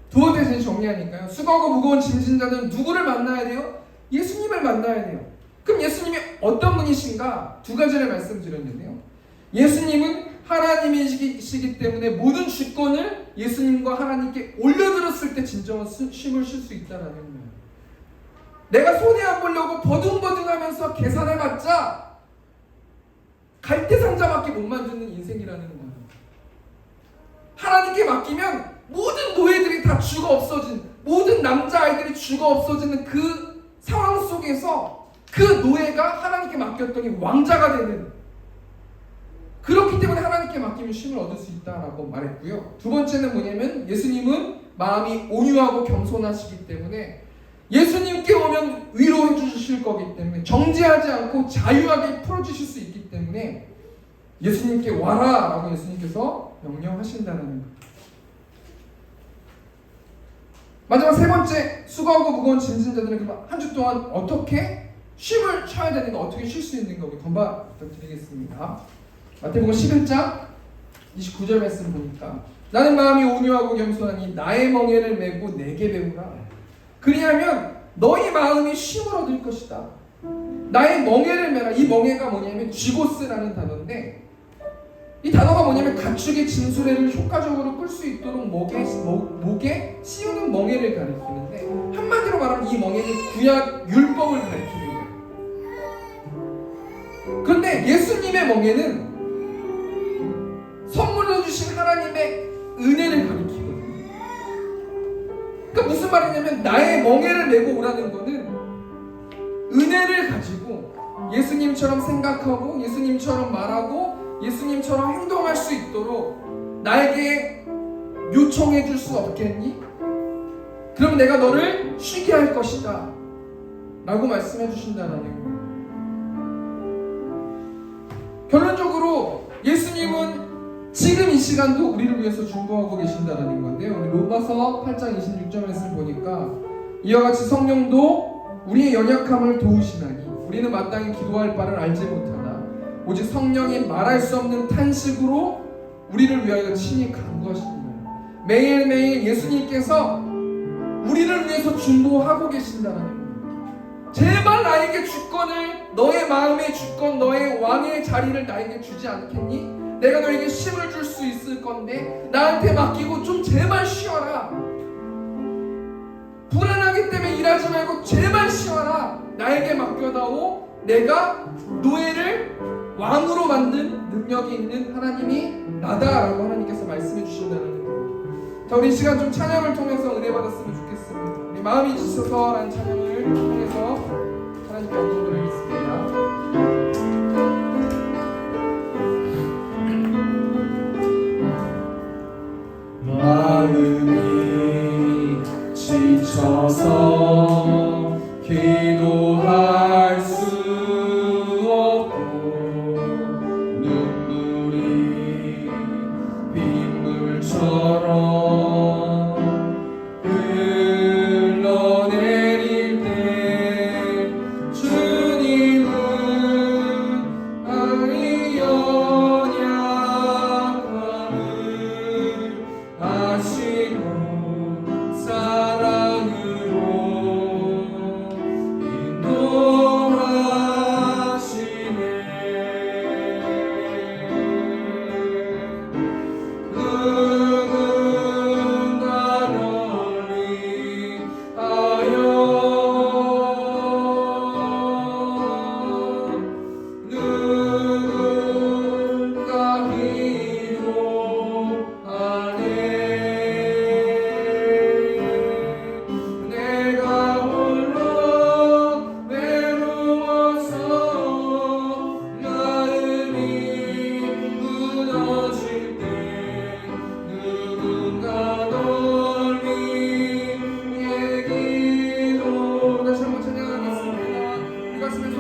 두 번째 정리하니까요, 수고하고 무거운 짐진 자는 누구를 만나야 돼요? 예수님을 만나야 돼요. 그럼 예수님이 어떤 분이신가? 두 가지를 말씀드렸는데요, 예수님은 하나님이시기 때문에 모든 주권을 예수님과 하나님께 올려드렸을 때 진정한 쉼을 쉴 수 있다는 거예요. 내가 손해 안 보려고 버둥버둥하면서 계산해봤자 갈대상자밖에 못 만드는 인생이라는 거예요. 하나님께 맡기면 모든 노예들이 다 죽어 없어진, 모든 남자아이들이 죽어 없어지는 그 상황 속에서 그 노예가 하나님께 맡겼더니 왕자가 되는, 그렇기 때문에 하나님께 맡기면 쉼을 얻을 수 있다라고 말했고요. 두 번째는 뭐냐면, 예수님은 마음이 온유하고 겸손하시기 때문에 예수님께 오면 위로해 주실 거기 때문에, 정죄하지 않고 자유하게 풀어주실 수 있기 때문에 예수님께 와라 라고 예수님께서 명령하신다는 거예요. 마지막 세 번째, 수고하고 무거운 짐진 자들은 한 주 동안 어떻게 쉼을 쉬어야 되는가, 어떻게 쉴 수 있는가 우리 건바 부탁드리겠습니다. 마태복음 11장 29절 말씀 보니까 나는 마음이 온유하고 겸손하니 나의 멍에를 메고 내게 배우라. 그리하면 너희 마음이 쉼을 얻을 것이다. 나의 멍에를 메라. 이 멍에가 뭐냐면 쥐고스라는 단어인데, 이 단어가 뭐냐면 가축의 진수레를 효과적으로 끌 수 있도록 목에 씌우는 멍에를 가리키는데, 한마디로 말하면 이 멍에는 구약 율법을 가리키는 거예요. 그런데 예수님의 멍에는 선물로 주신 하나님의 은혜를 가리키거든요. 그러니까 무슨 말이냐면, 나의 멍에를 메고 오라는 거는 은혜를 가지고 예수님처럼 생각하고 예수님처럼 말하고 예수님처럼 행동할 수 있도록 나에게 요청해 줄 수 없겠니? 그럼 내가 너를 쉬게 할 것이다 라고 말씀해 주신다는 거예요. 결론적으로 예수님은 지금 이 시간도 우리를 위해서 중보하고 계신다는 건데요, 우리 로마서 8장 26절 말씀 보니까 이와 같이 성령도 우리의 연약함을 도우시나니 우리는 마땅히 기도할 바를 알지 못하나 오직 성령이 말할 수 없는 탄식으로 우리를 위하여 친히 간구하십니다. 매일매일 예수님께서 우리를 위해서 중보하고 계신다는 거예요. 제발 나에게 주권을, 너의 마음의 주권, 너의 왕의 자리를 나에게 주지 않겠니? 내가 너에게 쉼을 줄 수 있을 건데 나한테 맡기고 좀 제발 쉬어라. 불안하기 때문에 일하지 말고 제발 쉬어라. 나에게 맡겨다오. 내가 노예를 왕으로 만든 능력이 있는 하나님이 나다라고 하나님께서 말씀해 주신다는 거예요. 자, 우리 시간 좀 찬양을 통해서 은혜 받았으면 좋겠습니다. 우리 마음이 지쳐서라는 찬양을 통해서 하나님께 영광 돌리겠습니다.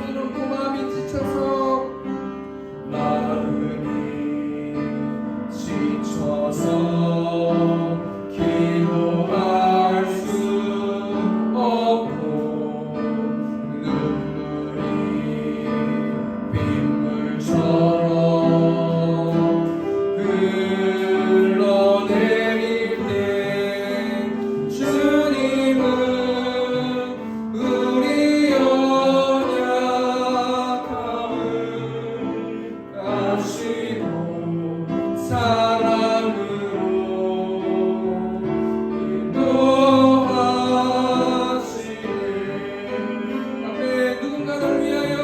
손을 얹고 마음이 지쳐서 기도할 수 없고 눈물이 빗물처럼 흘러내릴 때 주님은 우리 연약함을 아시고 사랑으로 인도하시네. 아멘. 누군가를 위하여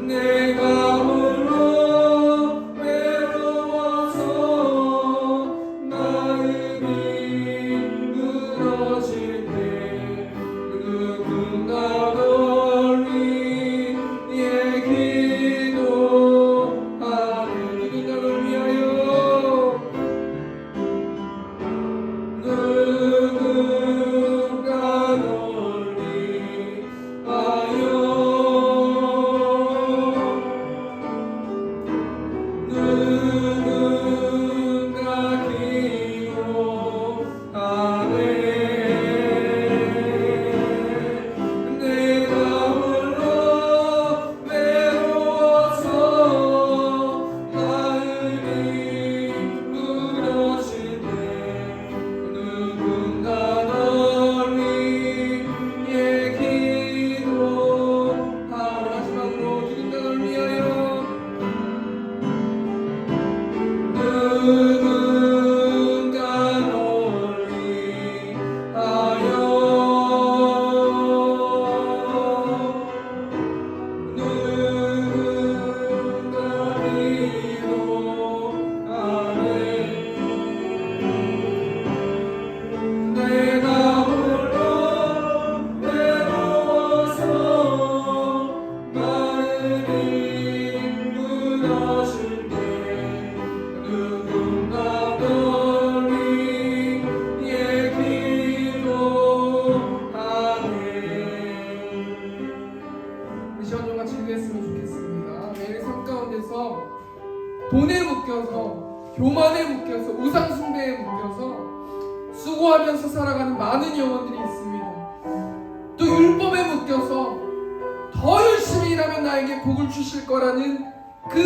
내가 홀로 외로워서 마음이 무너질 때 누군가 널 위해 기도하네. 누군가를 위하여 누군가 널 위하여 누군가 기도하네. 내가 홀로 외로워서 마음이 무너질 때 누군가 널 위해 기도하네. 마지막으로 누군가 널 위하여 누군가 널 위하여 누군가 기도하네. 내가 홀로 외로워서 마음이 무너질 때 누군가 널 위해 기도하네. 우리 시간 좀 같이 기도했으면 좋겠습니다. 매일 삶 가운데서 돈에 묶여서, 교만에 묶여서, 우상 숭배에 묶여서 수고하면서 살아가는 많은 영혼들이 있습니다. 또 율법에 묶여서 더 열심히 일하면 나에게 복을 주실 거라는 그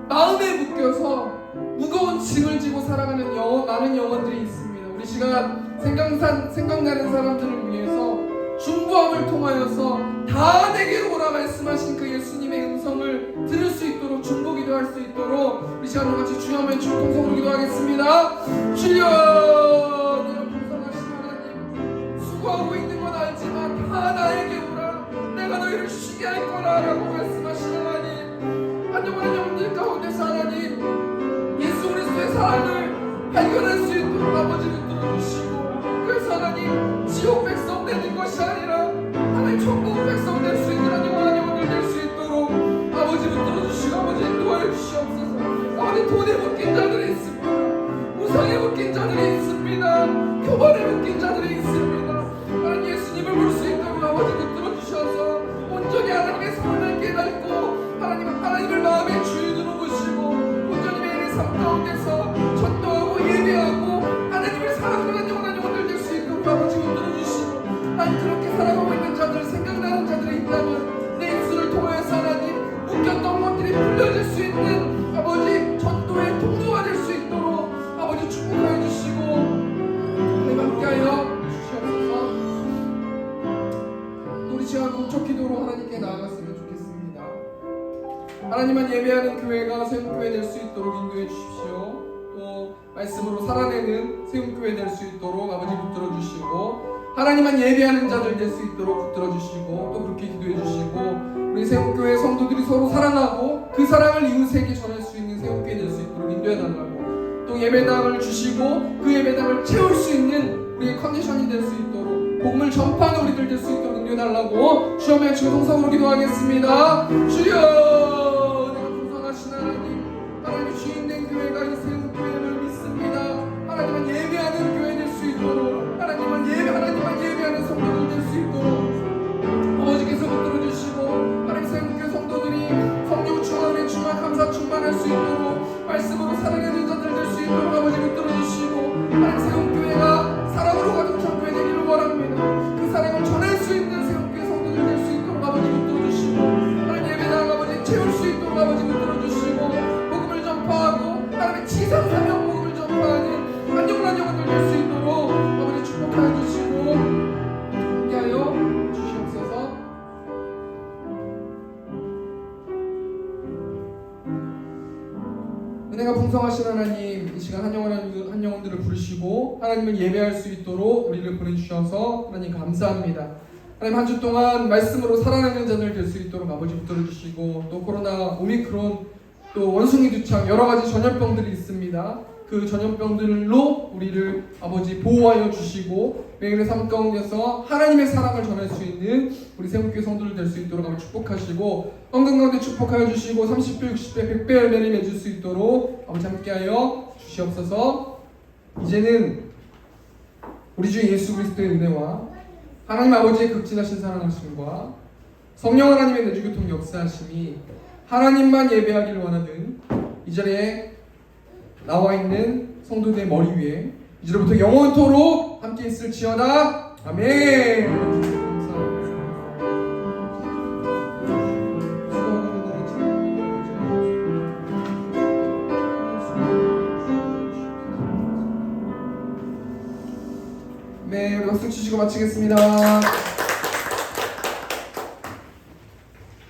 마음에 묶여서 무거운 짐을 지고 살아가는 많은 영혼들이 있습니다. 우리 시간 생각나는 사람들을 위해서 중보함을 통하여서 다 내게로 오라 말씀하신 그 예수님의 음성을 들을 수 있도록 중보기도 할 수 있도록 우리 시간 같이 주여 외치고 통성으로 기도하겠습니다. 주여, 풍성하신 하나님, 수고하고 있는 건 알지만 다 나에게 오라, 내가 너희를 쉬게 할 거라 라고 말씀하신 하나님, 한영원한 영혼들 가운데서 하나님 예수 그리스도의 사랑을 발견할 수 있도록 아버지 붙들어주시고, 그래서 하나님 지옥 백성 되는 것이 아니라 하나님 천국 백성 될 수 있는 한영원한 영혼들 될 수 있도록 아버지 붙들어주시고 아버지 인도하여 주시옵소서. 아버지 돈에 묶인 자들이 있습니다. 우상에 묶인 자들이 있습니다. 교만에 묶인 자들이 있습니다. 하나님 예수님을 볼 수 있도록 아버지 붙들어주셔서 온전히 하나님의 사랑을 깨닫고 하나님을 마음의 주인으로 모시고 온전히 매일의 삶 가운데서 전도하고 예배하고 하나님을 사랑하는 영원한 영혼들 될 수 있도록 아버지 붙들어주시고, 하나님 그렇게 살아가고 있는 자들, 생각나는 자들이 있다면 내 입술을 통하여서 하나님 묶였던 것들이 풀려질 수 있는 아버지 전도의 통로가 될 수 있도록 아버지 축복하여 주시고 하나님 함께하여 주시옵소서. 우리 시간 공적 기도로 하나님께 나아갔으면 좋겠습니다. 하나님만 예배하는 교회가 세움교회 될 수 있도록 인도해 주십시오. 또 말씀으로 살아내는 세움교회 될 수 있도록 아버지 붙들어 주시고, 하나님만 예배하는 자들 될 수 있도록 붙들어 주시고, 또 그렇게 기도해 주시고, 우리 세움교회 성도들이 서로 사랑하고 그 사랑을 이웃에게 전할 수 있는 세움교회 될 수 있도록 인도해 달라고, 또 예배당을 주시고 그 예배당을 채울 수 있는 우리의 컨디션이 될 수 있도록 복음을 전파하는 우리들 될 수 있도록 인도해달라고 주여 주의 동성으로 기도하겠습니다. 주여 은혜가 풍성하신 하나님, 하나님의 주인된 교회가 이 세운교회를 믿습니다. 하나님만 예배하는 교회 될 수 있도록, 하나님만 예배하는 성도들 될 수 있도록 아버지께서 붙들어 주시고, 하나님 세운교회 성도들이 성령 충만에 감사 충만할 수 있도록, 말씀으로 살아내는 자들 될 수 있도록 아버지 붙들어 주시고, 하나님 세운교회가 사랑으로 가득 찬 교회 되기를 원합니다. 그 사랑을 전할 수 있는 세운교회 성도들 될 수 있도록 아버지 붙들어 주시고, 하나님 예배당 아버지 채울 수 있도록 아버지 붙들어 주시고, 복음을 전파하고 하나님의 지상 사명 복음을 전파하는 안정한 영혼들 될 수 있도록 아버지 축복하여 주시고 함께하여 주시옵소서. 은혜가 풍성하신 하나님, 이 시간 한 영혼들을 부르시고 하나님을 예배할 수 있도록 우리를 보내주셔서 하나님 감사합니다. 하나님 한 주 동안 말씀으로 살아내는 자들 될 수 있도록 아버지 붙들어 주시고, 또 코로나, 오미크론, 또 원숭이 두창 여러 가지 전염병들이 있습니다. 그 전염병들로 우리를 아버지 보호하여 주시고 매일의 삶 가운데서 하나님의 사랑을 전할 수 있는 우리 세운교회 성도들 될 수 있도록 아버지 축복하시고, 건강 가운데 축복하여 주시고 30배, 60배, 100배 열매를 맺을 수 있도록 아버지 함께하여 주시옵소서. 이제는 우리 주 예수 그리스도의 은혜와 하나님 아버지의 극진하신 사랑하심과 성령 하나님의 내주교통 역사하심이 하나님만 예배하기를 원하는 이 자리에 나와 있는 성도들의 머리 위에 이제부터 영원토록 함께 있을지어다. 아멘. 네, 박수 치시고 마치겠습니다.